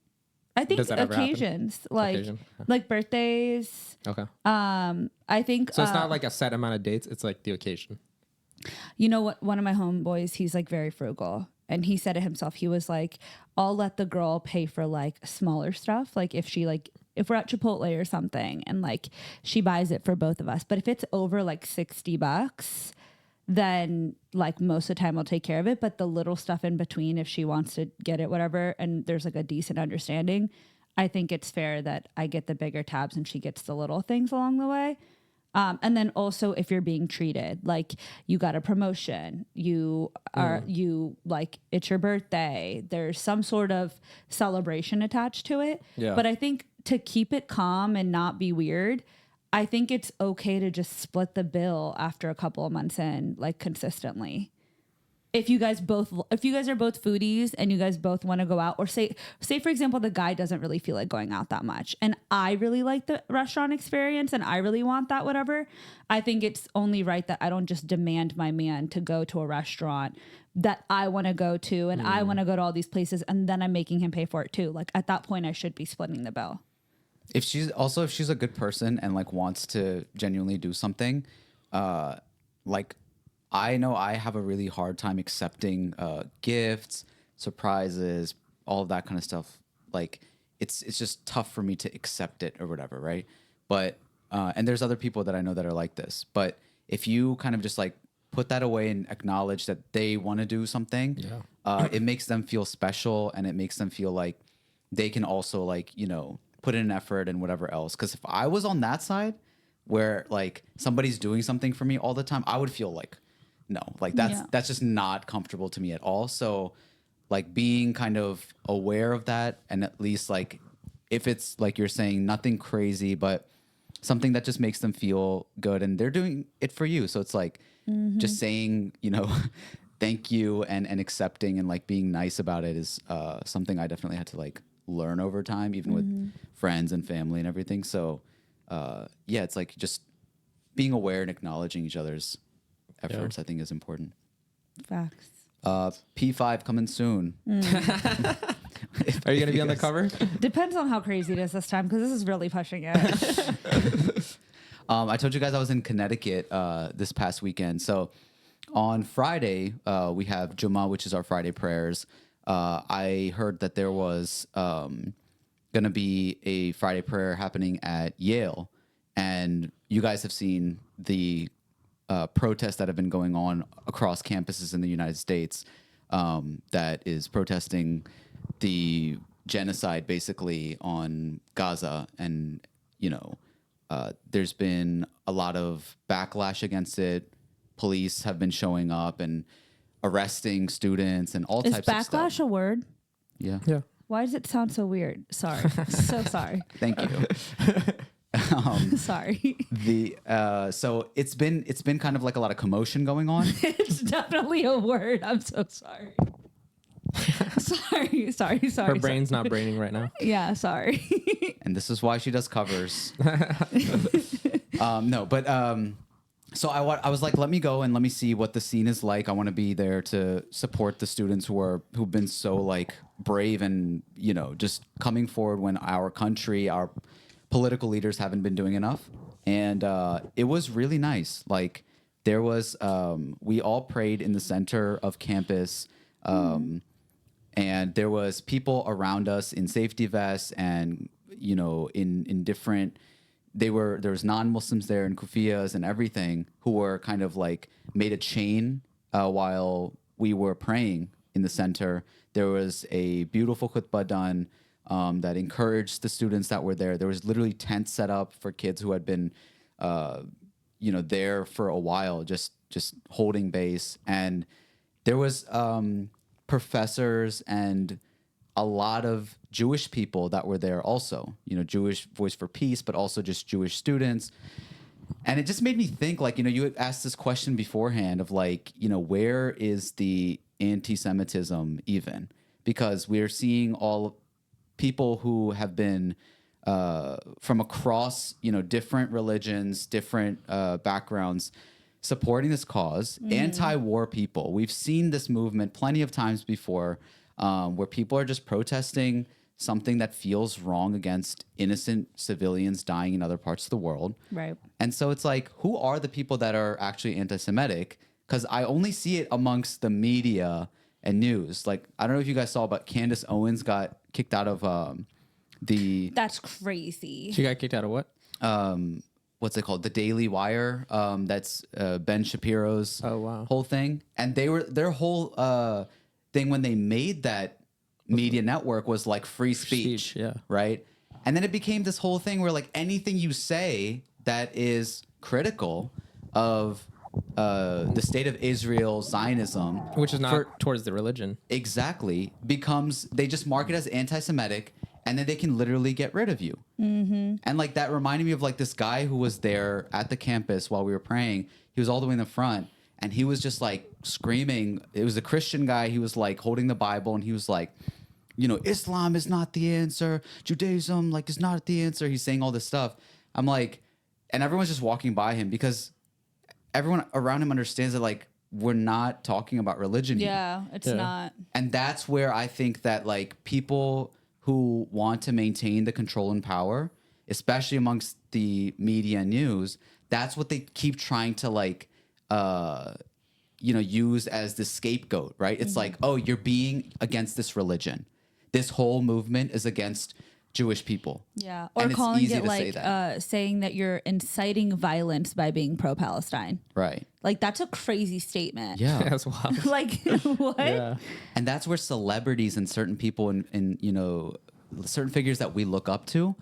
I think Does that ever happen? occasions, like Occasion? like birthdays. Okay. I think So it's not like a set amount of dates, it's like the occasion. you know what? One of my homeboys, he's like very frugal, and he said it himself. He was like, "I'll let the girl pay for like smaller stuff, like if we're at Chipotle or something, and like she buys it for both of us. But if it's over like $60." Then like most of the time I'll take care of it. But the little stuff in between, if she wants to get it, whatever, and there's like a decent understanding, I think it's fair that I get the bigger tabs and she gets the little things along the way. And then also if you're being treated, like you got a promotion, you like it's your birthday, there's some sort of celebration attached to it. Yeah. But I think to keep it calm and not be weird, I think it's okay to just split the bill after a couple of months in, like consistently. If you guys are both foodies and you guys both want to go out, or say for example, the guy doesn't really feel like going out that much, and I really like the restaurant experience and I really want that, whatever. I think it's only right that I don't just demand my man to go to a restaurant that I want to go to, and I want to go to all these places, and then I'm making him pay for it too. Like at that point, I should be splitting the bill. If she's a good person and like wants to genuinely do something, like I know I have a really hard time accepting gifts, surprises, all of that kind of stuff. Like it's just tough for me to accept it or whatever, right? But and there's other people that I know that are like this. But if you kind of just like put that away and acknowledge that they want to do something, it makes them feel special, and it makes them feel like they can also like, you know, put in an effort and whatever else. Because if I was on that side where like somebody's doing something for me all the time, I would feel like, no, like that's just not comfortable to me at all. So like being kind of aware of that, and at least like if it's like you're saying nothing crazy, but something that just makes them feel good, and they're doing it for you. So it's like just saying, you know, thank you and accepting and like being nice about it is something I definitely had to like learn over time, even with friends and family and everything. So yeah, it's like just being aware and acknowledging each other's efforts, I think is important. Facts. P5 coming soon. Are you going to be on the cover? Depends on how crazy it is this time, because this is really pushing it. I told you guys I was in Connecticut this past weekend. So on Friday, we have Jummah, which is our Friday prayers. I heard that there was going to be a Friday prayer happening at Yale. And you guys have seen the protests that have been going on across campuses in the United States that is protesting the genocide basically on Gaza. And, you know, there's been a lot of backlash against it. Police have been showing up and arresting students and all Is types of backlash stuff. a word? Yeah. Yeah. Why does it sound so weird? Sorry. So sorry. Thank you. Sorry. So it's been kind of like a lot of commotion going on. It's definitely a word. I'm so sorry. sorry. Her brain's not braining right now. Yeah, sorry. And this is why she does covers. So I was like, let me go and let me see what the scene is like. I want to be there to support the students who've been so like brave and, you know, just coming forward when our country, our political leaders haven't been doing enough. And it was really nice. Like there was, we all prayed in the center of campus. And there was people around us in safety vests and, you know, in different, there was non-Muslims there in kufiyas and everything who were kind of like made a chain while we were praying in the center. There was a beautiful khutbah done that encouraged the students that were there. There was literally tents set up for kids who had been, you know, there for a while, just holding base. And there was professors and a lot of Jewish people that were there also, you know, Jewish Voice for Peace, but also just Jewish students. And it just made me think, like, you know, you had asked this question beforehand of like, you know, where is the anti-Semitism even? Because we're seeing all people who have been from across, you know, different religions, different backgrounds, supporting this cause, anti-war people. We've seen this movement plenty of times before where people are just protesting something that feels wrong against innocent civilians dying in other parts of the world. Right. And so it's like, who are the people that are actually anti-Semitic? Because I only see it amongst the media and news. Like, I don't know if you guys saw, but Candace Owens got kicked out of the... That's crazy. She got kicked out of what? what's it called? The Daily Wire. That's Ben Shapiro's whole thing. And their whole thing when they made that media network was like free speech. Yeah. Right. And then it became this whole thing where like anything you say that is critical of the state of Israel, Zionism, Which is not towards the religion. exactly, becomes, they just mark it as anti-Semitic, and then they can literally get rid of you. Mm-hmm. And like that reminded me of like this guy who was there at the campus while we were praying. He was all the way in the front, and he was just like screaming. It was a Christian guy. He was like holding the Bible, and he was like, you know, Islam is not the answer. Judaism like is not the answer. He's saying all this stuff. I'm like, and everyone's just walking by him because everyone around him understands that like we're not talking about religion here. Yeah, it's not. And that's where I think that like people who want to maintain the control and power, especially amongst the media and news, that's what they keep trying to like use as the scapegoat, right? It's like, oh, you're being against this religion. This whole movement is against Jewish people. Yeah. Or And it's calling easy it to say like that. saying that you're inciting violence by being pro-Palestine. Right. Like that's a crazy statement. Yeah. That's wild. Like what? Yeah. And that's where celebrities and certain people and certain figures that we look up to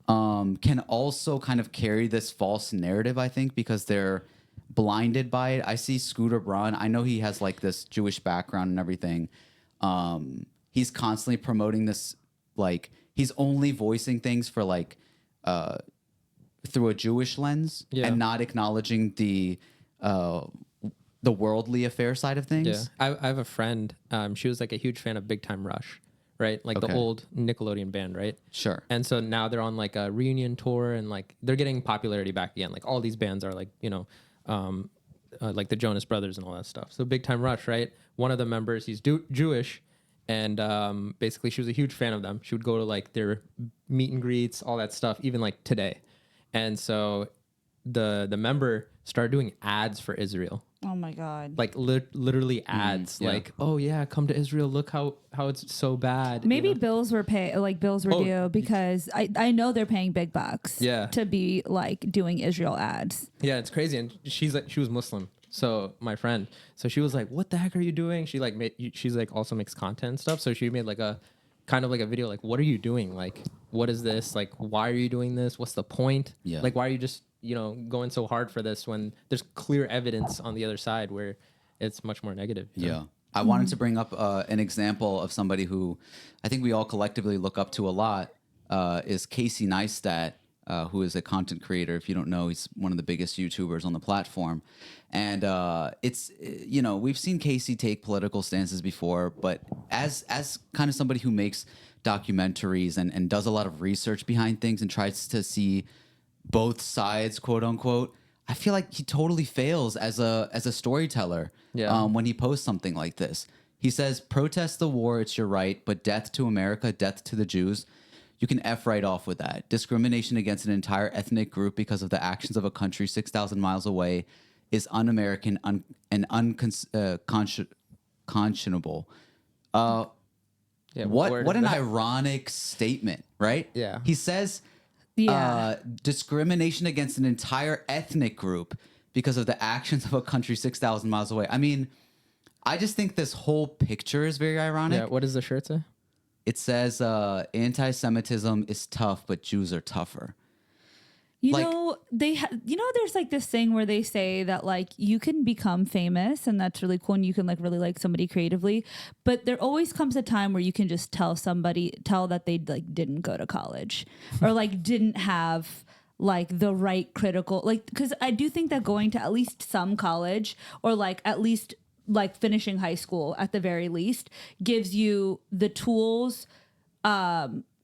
can also kind of carry this false narrative, I think, because they're blinded by it. I see Scooter Braun. I know he has like this Jewish background and everything. He's constantly promoting this, like he's only voicing things for like through a Jewish lens and not acknowledging the worldly affair side of things. Yeah, I have a friend. She was like a huge fan of Big Time Rush, right? Like the old Nickelodeon band, right? Sure. And so now they're on like a reunion tour, and like they're getting popularity back again. Like all these bands are like, you know, like the Jonas Brothers and all that stuff. So Big Time Rush, right? One of the members, he's Jewish, and basically she was a huge fan of them. She would go to like their meet and greets, all that stuff, even like today. And so the member started doing ads for Israel. Oh my God. Like literally ads, like, oh yeah, come to Israel. Look how it's so bad. Maybe you know? bills were due because I know they're paying big bucks to be like doing Israel ads. Yeah, it's crazy. And she was Muslim. So my friend, so she was like, what the heck are you doing? She like she's like also makes content and stuff. So she made like a kind of like a video, like, what are you doing? Like, what is this? Like, why are you doing this? What's the point? Yeah. Like, why are you just, you know, going so hard for this when there's clear evidence on the other side where it's much more negative? You know? Yeah. I wanted to bring up an example of somebody who I think we all collectively look up to a lot, is Casey Neistat, who is a content creator. If you don't know, he's one of the biggest YouTubers on the platform. And it's, you know, we've seen Casey take political stances before, but as kind of somebody who makes documentaries and does a lot of research behind things and tries to see both sides, quote unquote, I feel like he totally fails as a storyteller. When he posts something like this. He says, protest the war, it's your right, but death to America, death to the Jews. You can F right off with that. Discrimination against an entire ethnic group because of the actions of a country 6,000 miles away is un-American and unconscionable. What an ironic statement, right? Yeah. He says discrimination against an entire ethnic group because of the actions of a country 6,000 miles away. I mean, I just think this whole picture is very ironic. Yeah. What does the shirt say? It says anti-Semitism is tough, but Jews are tougher. You know, there's like this thing where they say that like you can become famous and that's really cool and you can like really like somebody creatively, but there always comes a time where you can just tell that they like didn't go to college or like didn't have like the right critical, like, because I do think that going to at least some college or like at least like finishing high school at the very least gives you the tools,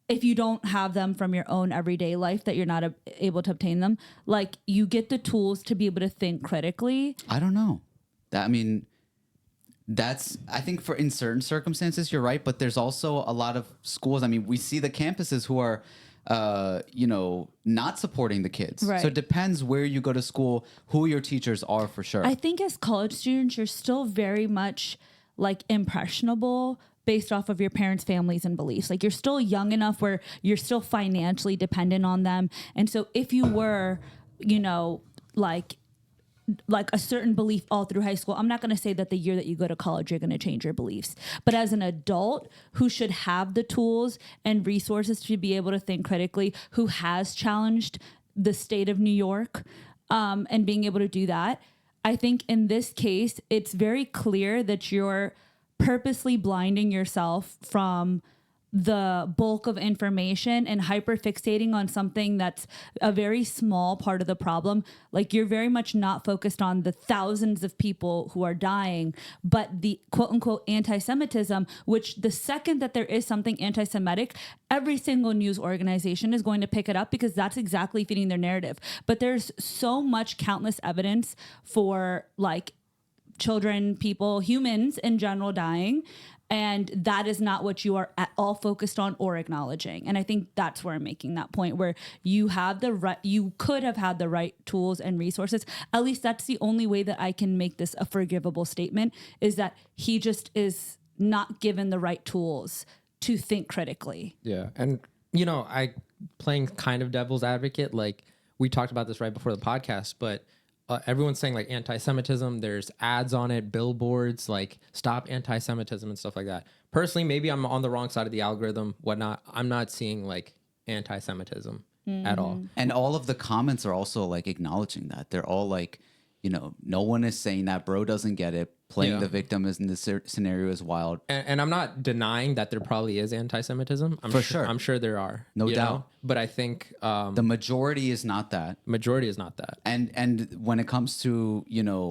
if you don't have them from your own everyday life, that you're not able to obtain them, like you get the tools to be able to think critically. I don't know. I mean, I think for in certain circumstances, you're right. But there's also a lot of schools. I mean, we see the campuses who are, not supporting the kids. Right. So it depends where you go to school, who your teachers are for sure. I think as college students, you're still very much like impressionable based off of your parents' families and beliefs. Like you're still young enough where you're still financially dependent on them. And so if you were, you know, like a certain belief all through high school, I'm not going to say that the year that you go to college, you're going to change your beliefs. But as an adult who should have the tools and resources to be able to think critically, who has challenged the state of New York, and being able to do that, I think in this case, it's very clear that you're purposely blinding yourself from the bulk of information and hyperfixating on something that's a very small part of the problem. Like you're very much not focused on the thousands of people who are dying, but the quote unquote anti-Semitism, which the second that there is something anti-Semitic, every single news organization is going to pick it up because that's exactly feeding their narrative. But there's so much countless evidence for like children, people, humans in general dying. And that is not what you are at all focused on or acknowledging. And I think that's where I'm making that point where you have you could have had the right tools and resources. At least that's the only way that I can make this a forgivable statement, is that he just is not given the right tools to think critically. Yeah. And, you know, playing kind of devil's advocate, like we talked about this right before the podcast, but everyone's saying like anti-Semitism, there's ads on it, billboards, like stop anti-Semitism and stuff like that. Personally, maybe I'm on the wrong side of the algorithm, whatnot. I'm not seeing like anti-Semitism at all. And all of the comments are also like acknowledging that. They're all like, you know, no one is saying that, bro doesn't get it. playing Yeah. the victim in this scenario is wild. And I'm not denying that there probably is anti-Semitism. For sure. I'm sure there are. No you doubt. know? But I think The majority is not that. majority is not that. And when it comes to, you know,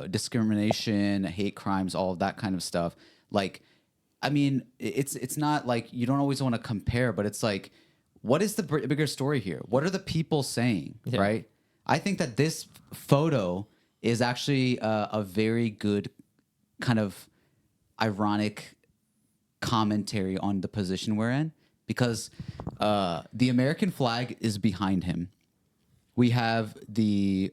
discrimination, hate crimes, all of that kind of stuff, like, I mean, it's not like you don't always want to compare, but it's like, what is the bigger story here? What are the people saying, Yeah. right? I think that this photo is actually a very good kind of ironic commentary on the position we're in, because the American flag is behind him. We have the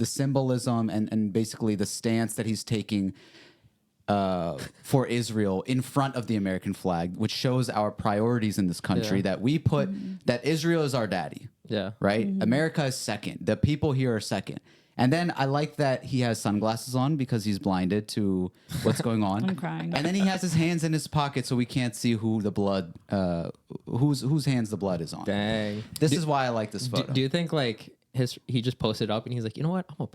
symbolism and basically the stance that he's taking for Israel in front of the American flag, which shows our priorities in this country, Yeah. that we put that Israel is our daddy, Yeah. right? America is second. The people here are second. And then I like that he has sunglasses on because he's blinded to what's going on. I'm crying. And then he has his hands in his pocket so we can't see who the blood, whose hands the blood is on. Dang. This is why I like this photo. Do you think like he just posted up and he's like, you know what? I'm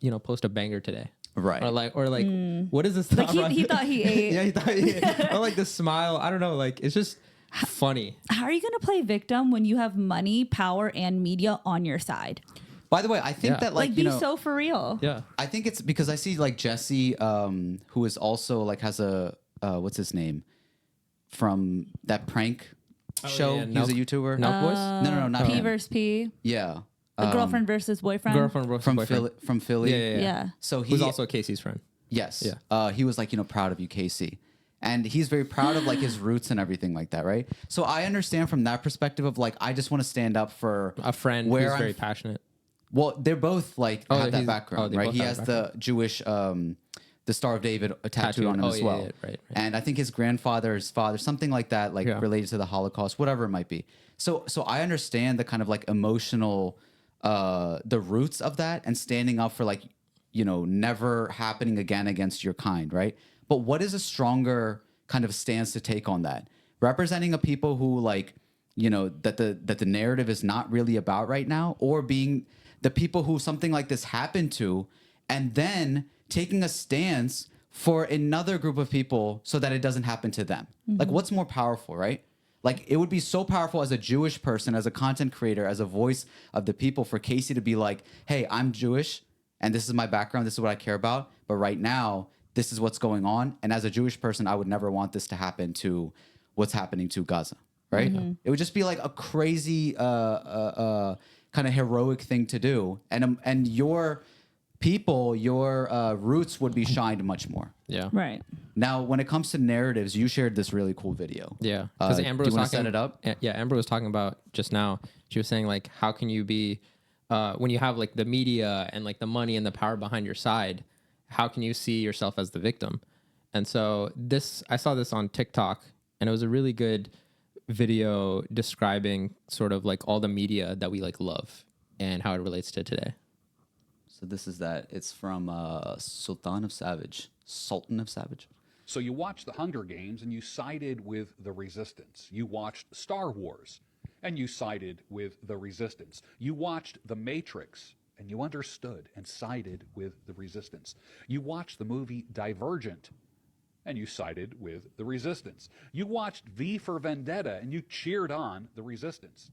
gonna post a banger today. Right. Or like, what is this? Like he thought he ate. Yeah, he thought he ate. Or like the smile. I don't know. Like it's just funny. How are you going to play victim when you have money, power, and media on your side? By the way, I think Yeah. that Like, you be know, so for real. Yeah. I think it's because I see like Jesse, who is also like has a what's his name from that prank show. yeah, He was a Nelk- YouTuber. Nelk Boys? No, not P him. versus P. Yeah, The girlfriend versus boyfriend. Girlfriend versus from boyfriend. Philly. From Philly. Yeah. Yeah. So he Who's also Casey's friend. yes. Yeah. He was like, you know, proud of you, Casey. And he's very proud of like his roots and everything like that, right? So I understand from that perspective of like, I just want to stand up for A friend where who's I'm very passionate. Well, they're both like Oh, have that he's- background, they right? both He have has that the Jewish, the Star of David tattooed Tattooed. on him Oh, as yeah, well. yeah, right. And I think his grandfather's father, something like that, like Yeah. related to the Holocaust, whatever it might be. So I understand the kind of like emotional, the roots of that and standing up for like, you know, never happening again against your kind, right? But what is a stronger kind of stance to take on that? Representing a people who like, you know, that the narrative is not really about right now, or being the people who something like this happened to, and then taking a stance for another group of people so that it doesn't happen to them. Like, what's more powerful, right? Like, it would be so powerful as a Jewish person, as a content creator, as a voice of the people, for Casey to be like, hey, I'm Jewish, and this is my background, this is what I care about, but right now, this is what's going on, and as a Jewish person, I would never want this to happen to what's happening to Gaza, right? It would just be like a crazy kind of heroic thing to do, and your people, your roots would be shined much more. Yeah. Right. Now, when it comes to narratives, you shared this really cool video. Yeah, because Amber do was you talking. want to set it up? Yeah, Amber was talking about just now. She was saying like, how can you be when you have like the media and like the money and the power behind your side? How can you see yourself as the victim? And so I saw this on TikTok, and it was a really good video describing sort of like all the media that we like love and how it relates to today. So this is that. It's from Sultan of Savage. So you watched the Hunger Games and you sided with the resistance. You watched Star Wars and you sided with the resistance. You watched The Matrix and you understood and sided with the resistance. You watched the movie Divergent and you sided with the resistance. You watched V for Vendetta and you cheered on the resistance.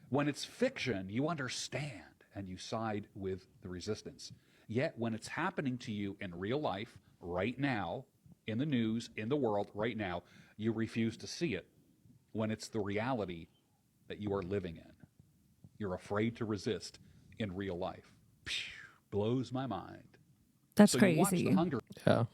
When it's fiction, you understand and you side with the resistance. Yet when it's happening to you in real life, right now, in the news, in the world, right now, you refuse to see it when it's the reality that you are living in. You're afraid to resist in real life. Phew, blows my mind. That's So you watch crazy. the Hunger Yeah.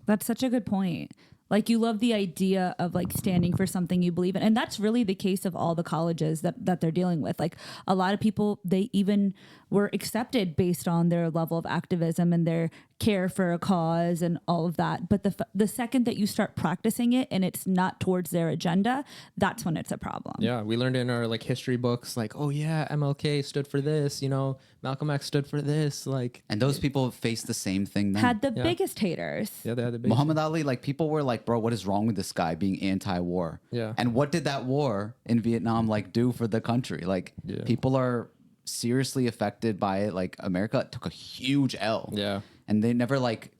That's such a good point. Like, you love the idea of like standing for something you believe in. And that's really the case of all the colleges that they're dealing with. Like, a lot of people, they even were accepted based on their level of activism and their care for a cause and all of that. But the second that you start practicing it and it's not towards their agenda, that's when it's a problem. Yeah, we learned in our like history books, like, oh yeah, MLK stood for this, you know, Malcolm X stood for this, like, And those people face the same thing then. Had the biggest haters. yeah, they had the big. Muhammad Ali, like people were like, bro, what is wrong with this guy being anti-war? Yeah. And what did that war in Vietnam like do for the country? Like Yeah. people are seriously affected by it. Like America took a huge L. Yeah. and they never like,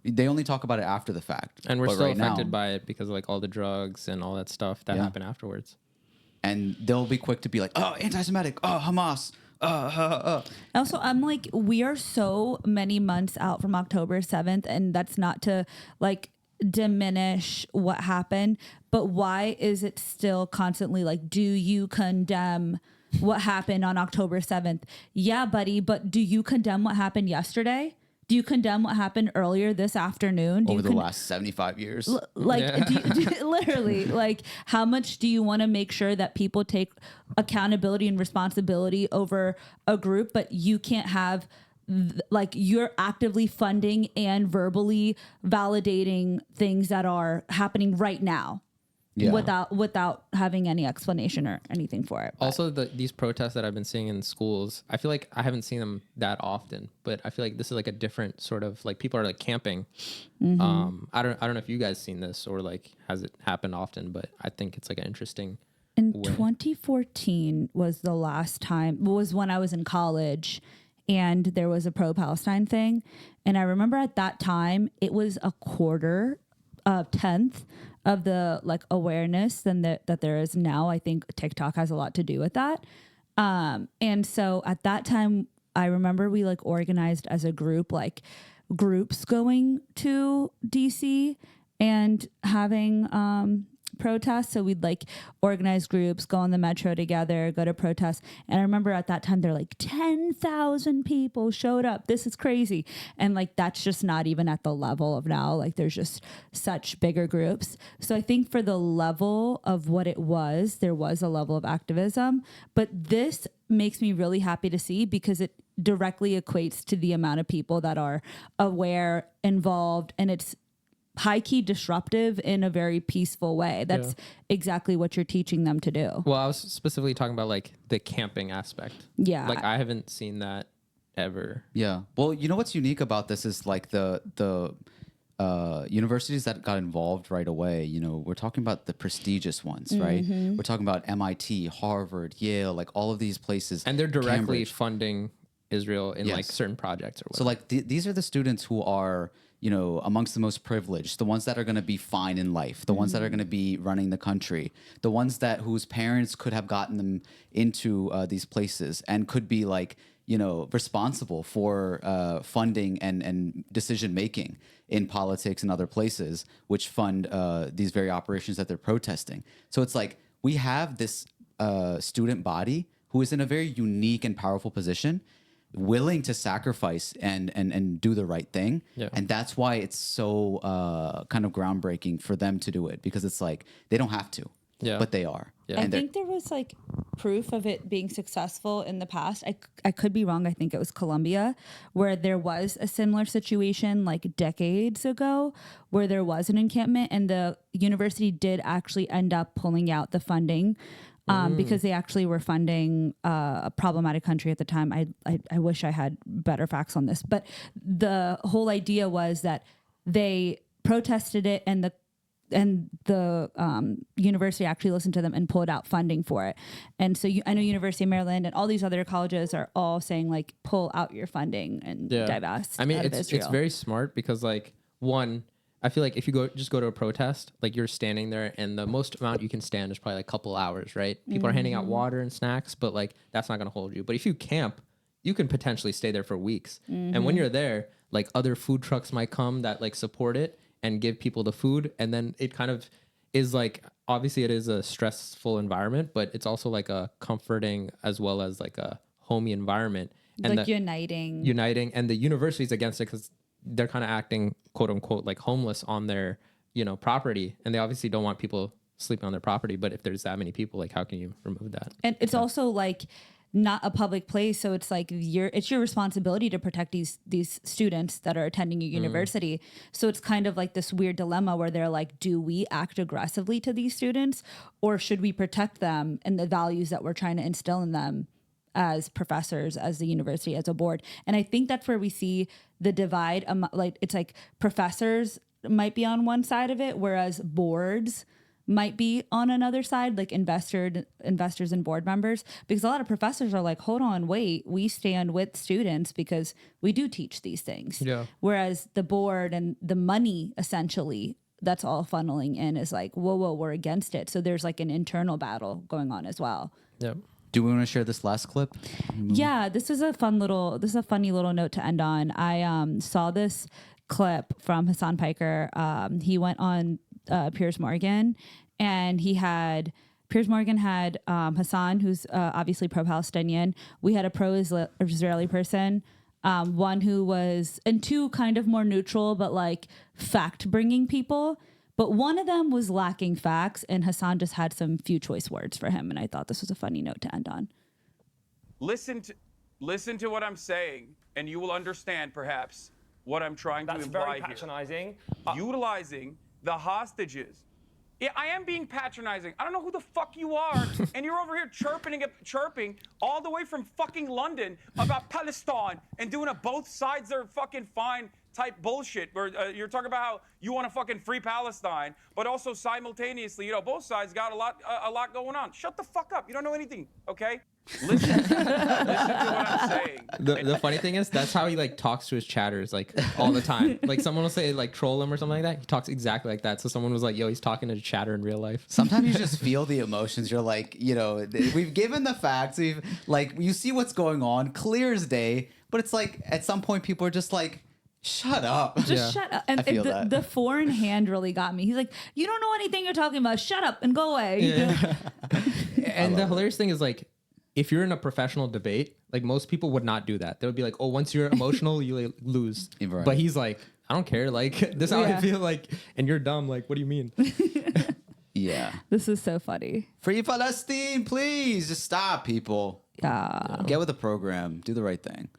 they only talk about it after the fact. And we're But still right affected now, by it because of like all the drugs and all that stuff that Yeah. happen afterwards. and they'll be quick to be like, oh, anti-Semitic, oh, Hamas. Also, I'm like, we are so many months out from October 7th, and that's not to like diminish what happened, but why is it still constantly like, do you condemn what happened on October 7th? Yeah, buddy, but do you condemn what happened yesterday? Do you condemn what happened earlier this afternoon? Do Over you the last 75 years. literally, like, how much do you want to make sure that people take accountability and responsibility over a group, but you can't have like you're actively funding and verbally validating things that are happening right now Yeah. without having any explanation or anything for it. But Also, these protests that I've been seeing in schools, I feel like I haven't seen them that often, but I feel like this is like a different sort of like people are like camping. I don't know if you guys seen this or like has it happened often, but I think it's like an interesting. in way. 2014 was the last time, was when I was in college and there was a pro-Palestine thing. And I remember at that time, it was a tenth of the like awareness than that there is now. I think TikTok has a lot to do with that. And so at that time, I remember we like organized as a group, like groups going to DC and having protests. So we'd like organize groups, go on the metro together, go to protests. And I remember at that time, they're like 10,000 people showed up. This is crazy. And like, that's just not even at the level of now. Like there's just such bigger groups. So I think for the level of what it was, there was a level of activism, but this makes me really happy to see because it directly equates to the amount of people that are aware, involved, and it's high-key disruptive in a very peaceful way. That's exactly what you're teaching them to do. Well, I was specifically talking about like the camping aspect. Yeah. Like I haven't seen that ever. Yeah. Well, you know what's unique about this is like the universities that got involved right away. You know, we're talking about the prestigious ones, right? We're talking about MIT, Harvard, Yale, like all of these places. And they're directly Cambridge. funding Israel in like Yes. certain projects or whatever. So like these are the students who are, amongst the most privileged, the ones that are going to be fine in life, the ones that are going to be running the country, the ones that whose parents could have gotten them into these places and could be like, responsible for funding and decision making in politics and other places, which fund these very operations that they're protesting. So it's like we have this student body who is in a very unique and powerful position, willing to sacrifice and do the right thing. Yeah. And that's why it's so kind of groundbreaking for them to do it, because it's like they don't have to, but they are. Yeah. I And they're- think there was like proof of it being successful in the past. I could be wrong. I think it was Colombia, where there was a similar situation like decades ago, where there was an encampment and the university did actually end up pulling out the funding. Because they actually were funding a problematic country at the time. I wish I had better facts on this, but the whole idea was that they protested it, and the university actually listened to them and pulled out funding for it. And so I know University of Maryland and all these other colleges are all saying like, pull out your funding and divest. I mean, out of it's Israel. very smart because like one, I feel like if you go to a protest, like you're standing there and the most amount you can stand is probably like a couple hours, right? People are handing out water and snacks, but like that's not going to hold you. But if you camp, you can potentially stay there for weeks. And when you're there, like other food trucks might come that like support it and give people the food. And then it kind of is like, obviously it is a stressful environment, but it's also like a comforting as well as like a homey environment. And like uniting. And the university's against it because they're kind of acting quote unquote like homeless on their property, and they obviously don't want people sleeping on their property. But if there's that many people, like how can you remove that? And it's also like not a public place, so it's like it's your responsibility to protect these students that are attending your university. So it's kind of like this weird dilemma where they're like, do we act aggressively to these students, or should we protect them and the values that we're trying to instill in them as professors, as the university, as a board? And I think that's where we see the divide. Like it's like professors might be on one side of it, whereas boards might be on another side, like investors and board members, because a lot of professors are like, hold on, wait, we stand with students because we do teach these things. Yeah. Whereas the board and the money, essentially, that's all funneling in is like, whoa, we're against it. So there's like an internal battle going on as well. Yep. Do we want to share this last clip? Yeah, this is a funny little note to end on. I saw this clip from Hassan Piker. He went on Piers Morgan, and Piers Morgan had Hassan, who's obviously pro-Palestinian. We had a pro-Israeli person, one who was, and two kind of more neutral, but like fact-bringing people. But one of them was lacking facts, and Hassan just had some few choice words for him, and I thought this was a funny note to end on. Listen to what I'm saying, and you will understand perhaps what I'm trying to imply That's very here. patronizing. Utilizing the hostages. Yeah, I am being patronizing. I don't know who the fuck you are, and you're over here chirping all the way from fucking London about Palestine and doing a both sides are fucking fine type bullshit where you're talking about how you want to fucking free Palestine, but also simultaneously, both sides got a lot going on. Shut the fuck up. You don't know anything, okay? Listen to what I'm saying. The funny thing is that's how he like talks to his chatters like all the time. Like someone will say like troll him or something like that. He talks exactly like that. So someone was like, yo, he's talking to a chatter in real life. Sometimes you just feel the emotions. You're like, we've given the facts. We've like, you see what's going on, clear as day. But it's like at some point people are just like, shut up. Just shut up. And I feel that. the foreign hand really got me. He's like, you don't know anything you're talking about. Shut up and go away. Yeah. And the hilarious thing is like, if you're in a professional debate, like most people would not do that. They would be like, oh, once you're emotional, you like, lose. Right. But he's like, I don't care. Like, this is how I feel like, and you're dumb. Like, what do you mean? Yeah. This is so funny. Free Palestine, please. Just stop, people. Yeah. Get with the program. Do the right thing.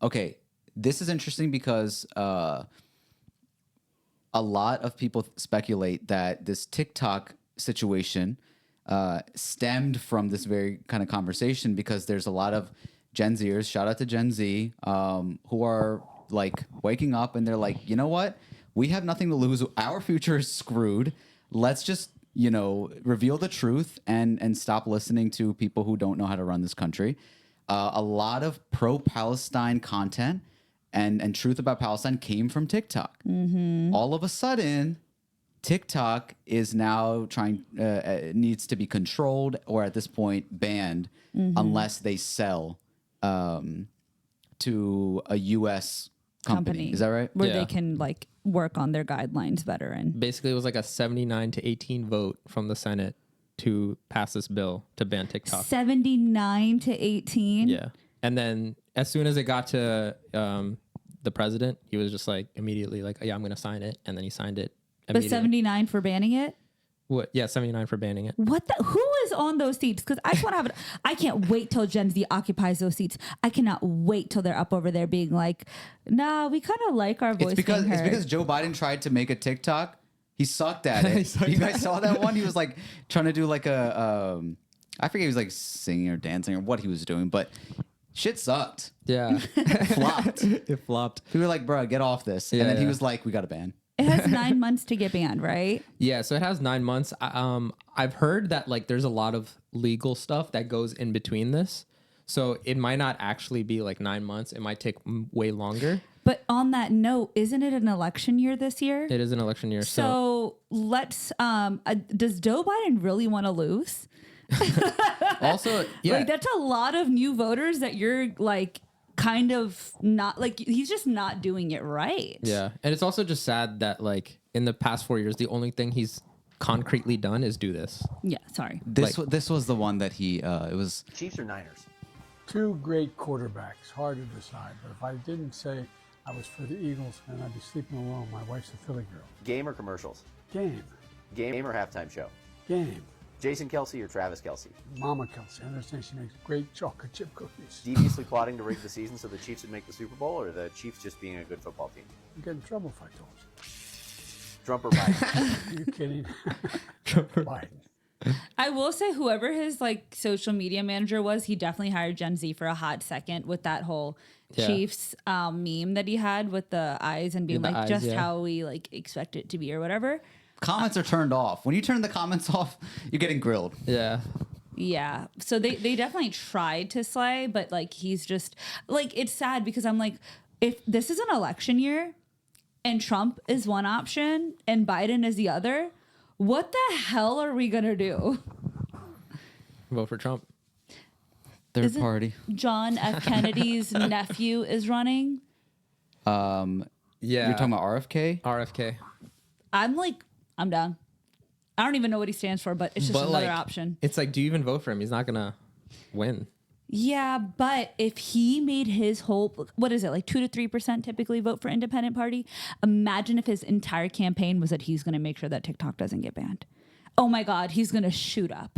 Okay. This is interesting because a lot of people speculate that this TikTok situation stemmed from this very kind of conversation because there's a lot of Gen Zers, shout out to Gen Z, who are like waking up and they're like, you know what? We have nothing to lose. Our future is screwed. Let's just, reveal the truth and stop listening to people who don't know how to run this country. A lot of pro-Palestine content and truth about Palestine came from TikTok. Mm-hmm. All of a sudden, TikTok is now needs to be controlled or at this point banned unless they sell to a U.S. company. Is that right? Where they can like work on their guidelines better. And Basically, it was like a 79 to 18 vote from the Senate to pass this bill to ban TikTok. 79 to 18. Yeah. And then as soon as it got to the president, he was just like immediately like, yeah, I'm going to sign it. And then he signed it. But 79 for banning it? What? Yeah, 79 for banning it. What the? Who is on those seats? Because I just want to have it. I can't wait till Gen Z occupies those seats. I cannot wait till they're up over there being like, nah, we kind of like our voice. It's because Joe Biden tried to make a TikTok. He sucked at it. You guys saw that one? He was like trying to do like a, I forget he was like singing or dancing or what he was doing, but shit sucked. Yeah. Flopped. It flopped. We were like, bro, get off this. Yeah, and then he yeah. was like, we got a ban. It has 9 months to get banned, right? Yeah, so it has 9 months. I've heard that like there's a lot of legal stuff that goes in between this. So it might not actually be like 9 months. It might take way longer. But on that note, isn't it an election year this year? It is an election year. So let's, does Joe Biden really want to lose? Also, yeah. Like that's a lot of new voters that you're like kind of not like, he's just not doing it right. Yeah. And it's also just sad that like in the past 4 years, the only thing he's concretely done is do this. Yeah, sorry. This was the one that he, it was. Chiefs or Niners? Two great quarterbacks, hard to decide. But if I didn't say I was for the Eagles, then I'd be sleeping alone. My wife's a Philly girl. Game or commercials? Game. Game or halftime show? Game. Jason Kelsey or Travis Kelsey? Mama Kelsey. I understand she makes great chocolate chip cookies. Deviously plotting to rig the season so the Chiefs would make the Super Bowl, or the Chiefs just being a good football team? You get in trouble if I told you. Trump or Biden? Are you kidding? Biden. I will say whoever his like social media manager was, he definitely hired Gen Z for a hot second with that whole Chiefs meme that he had with the eyes and being Yeah, like eyes, just yeah. how we like expect it to be or whatever. comments are turned off. When you turn the comments off, you're getting grilled. Yeah. Yeah. So they definitely tried to slay, but like he's just like it's sad because I'm like, if this is an election year and Trump is one option and Biden is the other, what the hell are we gonna do? Vote for Trump. Third Isn't party. John F. Kennedy's nephew is running. Yeah. You're talking about RFK? RFK. I'm down. I don't even know what he stands for, but it's just another option. It's like, do you even vote for him? He's not gonna win. Yeah, but if he made his whole, what is it, like 2 to 3% typically vote for independent party? Imagine if his entire campaign was that he's going to make sure that TikTok doesn't get banned. Oh my God, he's going to shoot up.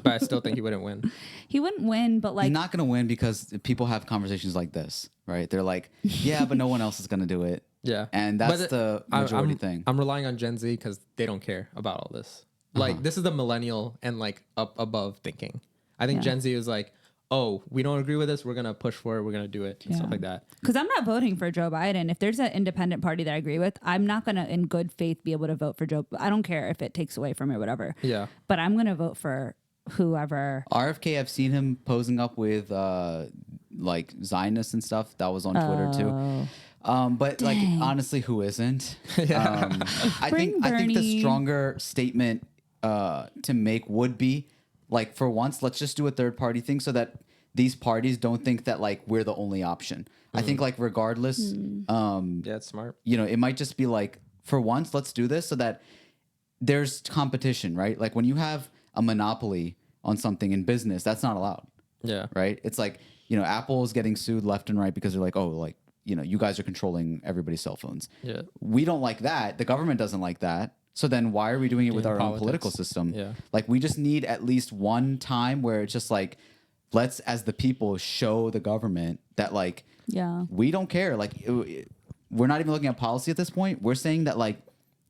But I still think he wouldn't win. He wouldn't win, but like. He's not going to win because people have conversations like this, right? They're like, yeah, but no one else is going to do it. Yeah. And that's the majority thing. I'm relying on Gen Z because they don't care about all this. Like, this is the millennial and like up above thinking. I think Gen Z is like, oh, we don't agree with this. We're going to push for it. We're going to do it and stuff like that. Because I'm not voting for Joe Biden. If there's an independent party that I agree with, I'm not going to, in good faith, be able to vote for Joe. I don't care if it takes away from it, whatever. Yeah. But I'm going to vote for whoever. RFK, I've seen him posing up with like Zionists and stuff. That was on Twitter too. But like honestly, who isn't? I think the stronger statement to make would be like, for once, let's just do a third party thing so that these parties don't think that like we're the only option. I think like regardless, yeah, it's smart. You know, it might just be like, for once, let's do this so that there's competition, right? Like when you have a monopoly on something in business, that's not allowed. Yeah. Right. It's like, you know, Apple is getting sued left and right because they're like, oh, like, you know, you guys are controlling everybody's cell phones. Yeah. We don't like that. The government doesn't like that. So then why are we doing it with our own politics. political system? Yeah. Like we just need at least one time where it's just like, let's, as the people, show the government that like, we don't care. Like we're not even looking at policy at this point. We're saying that like,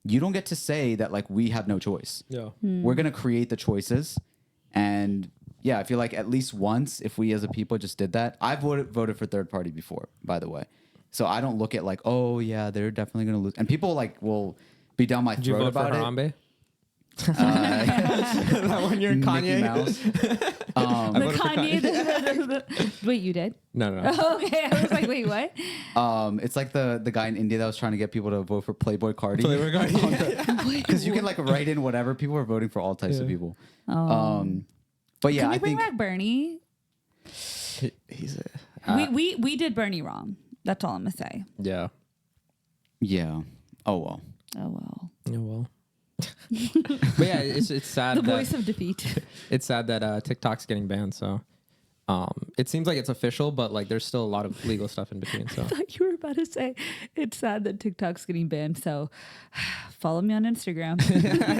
you don't get to say that like we have no choice. Yeah. We're going to create the choices. And yeah, I feel like at least once, if we as a people just did that, I've voted for third party before, by the way. So I don't look at like, oh yeah, they're definitely going to lose. And people like will be down my Did you throat vote about for it. Harambe? That one you're Mickey Kanye. Mouse. The Kanye. Wait, you did? No. Okay, I was like, wait, what? It's like the guy in India that was trying to get people to vote for Playboy Cardi. Playboy Cardi. Because you can like write in whatever. People are voting for all types of people. But yeah, Can we I bring think back Bernie? He's a, We did Bernie wrong. That's all I'm gonna say. yeah. yeah. Oh well. Oh well. Yeah, well. But yeah, it's sad. The that, voice of defeat. It's sad that TikTok's getting banned. So, it seems like it's official, but like there's still a lot of legal stuff in between. So I thought you were about to say it's sad that TikTok's getting banned. So follow me on Instagram.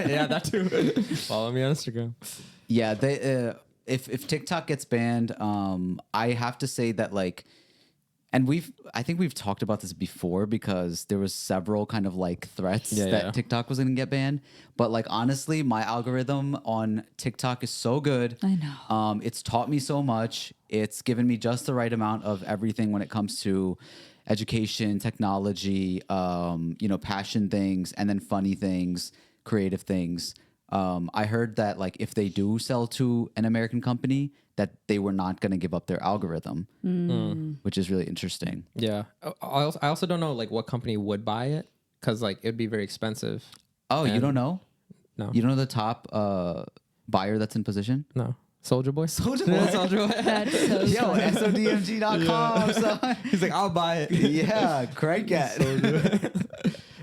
yeah, that too. Follow me on Instagram. Yeah, they if TikTok gets banned, I have to say that like, and I think we've talked about this before because there was several kind of like threats that TikTok was going to get banned. But like honestly, my algorithm on TikTok is so good. I know. It's taught me so much. It's given me just the right amount of everything when it comes to education, technology, you know, passion things, and then funny things, creative things. I heard that like if they do sell to an American company, that they were not going to give up their algorithm, which is really interesting. Yeah, I also don't know like what company would buy it because like it'd be very expensive. Oh, you don't know? No, You don't know the top buyer that's in position? no. Soldier Boy. Soldier Boy. Soldier Boy. That's so Yo, funny. SODMG.com. son. He's like, I'll buy it. Yeah, crank it.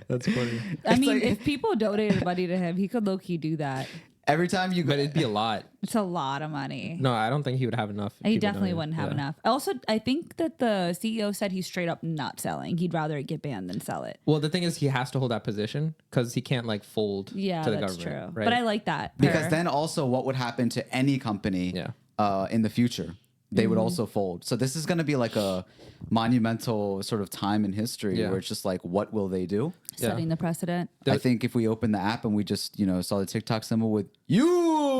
That's funny. I mean, like- if people donated money to him, he could low-key do that. Every time you go, But it'd be a lot. It's a lot of money. No, I don't think he would have enough. if He people definitely donated. wouldn't have Yeah. enough. Also, I think that the CEO said he's straight up not selling. He'd rather it get banned than sell it. Well, the thing is, he has to hold that position because he can't like fold Yeah, to the that's government. true. Right? But I like that. because for- then also what would happen to any company in the future? They would also fold. So this is going to be like a monumental sort of time in history where it's just like, what will they do? setting the precedent. I think if we open the app and we just, you know, saw the TikTok symbol with you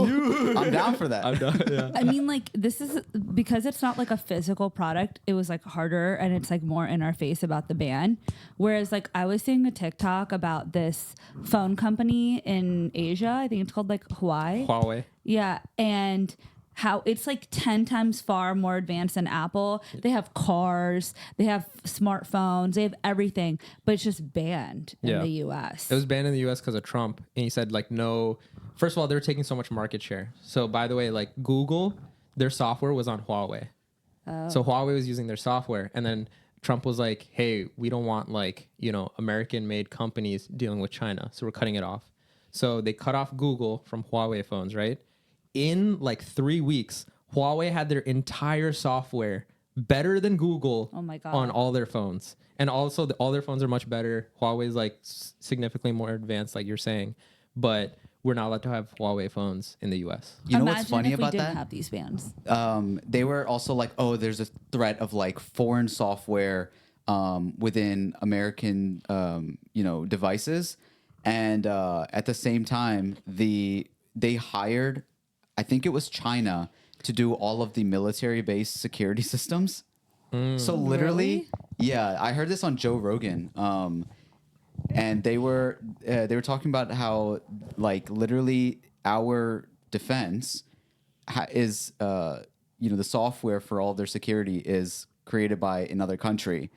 I'm down for that. I'm done. Yeah. I mean, like, this is because it's not like a physical product. It was like harder and it's like more in our face about the ban. Whereas, like, I was seeing a TikTok about this phone company in Asia. I think it's called like Huawei. Yeah. And how it's like 10 times far more advanced than Apple. They have cars, they have smartphones, they have everything, but it's just banned in the US. It was banned in the US because of Trump. And he said, like, no. First of all, they were taking so much market share. So, by the way, like, Google, their software was on Huawei. So, Huawei was using their software. And then Trump was like, hey, we don't want, like, you know, American-made companies dealing with China. So, we're cutting it off. So, they cut off Google from Huawei phones, right? In like 3 weeks, Huawei had their entire software better than Google on all their phones. And also all their phones are much better. Huawei's like significantly more advanced, like you're saying, but we're not allowed to have Huawei phones in the US. You know Imagine what's funny if we about didn't that? have these bans. They were also like, oh, there's a threat of like foreign software within American, devices. And at the same time, they hired, I think it was China, to do all of the military-based security systems. So literally, yeah, I heard this on Joe Rogan, and they were talking about how like literally our defense is the software for all their security is created by another country,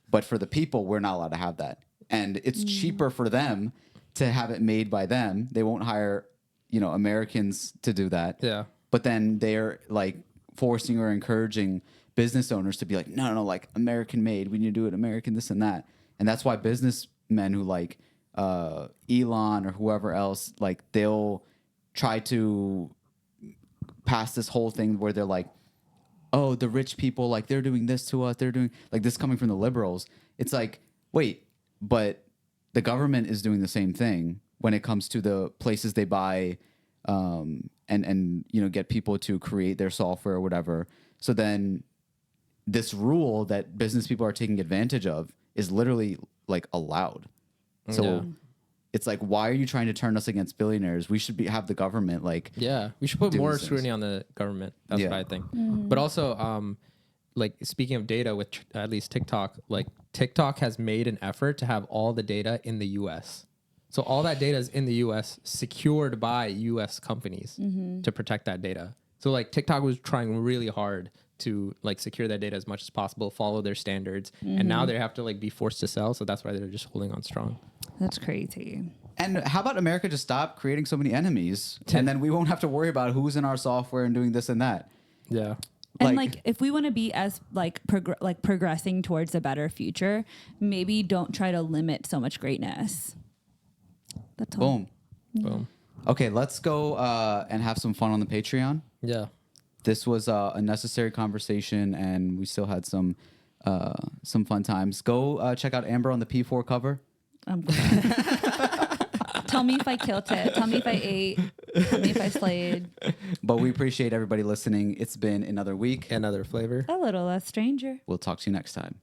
but for the people, we're not allowed to have that, and it's cheaper for them to have it made by them. They won't hire Americans to do that. Yeah. But then they're like forcing or encouraging business owners to be like, no, like American made. We need to do it American, this and that. And that's why businessmen who like Elon or whoever else, like they'll try to pass this whole thing where they're like, oh, the rich people, like they're doing this to us. They're doing like this coming from the liberals. It's like, wait, but the government is doing the same thing when it comes to the places they buy and get people to create their software or whatever. So then this rule that business people are taking advantage of is literally like allowed. So it's like, why are you trying to turn us against billionaires? We should have the government like we should put do more these things. scrutiny on the government. That's what I think. But also, like speaking of data with at least TikTok, like TikTok has made an effort to have all the data in the US. So all that data is in the US, secured by US companies to protect that data. So like TikTok was trying really hard to like secure that data as much as possible, follow their standards, and now they have to like be forced to sell. So that's why they're just holding on strong. That's crazy. And how about America just stop creating so many enemies, and then we won't have to worry about who's in our software and doing this and that. Yeah. And like if we want to be as like progressing towards a better future, maybe don't try to limit so much greatness. That's all. Boom. Okay, let's go and have some fun on the Patreon. Yeah. This was a necessary conversation, and we still had some fun times. Go check out Amber on the P4 cover. Tell me if I killed it. Tell me if I ate. Tell me if I slayed. But we appreciate everybody listening. It's been another week. Another flavor. A little less stranger. We'll talk to you next time.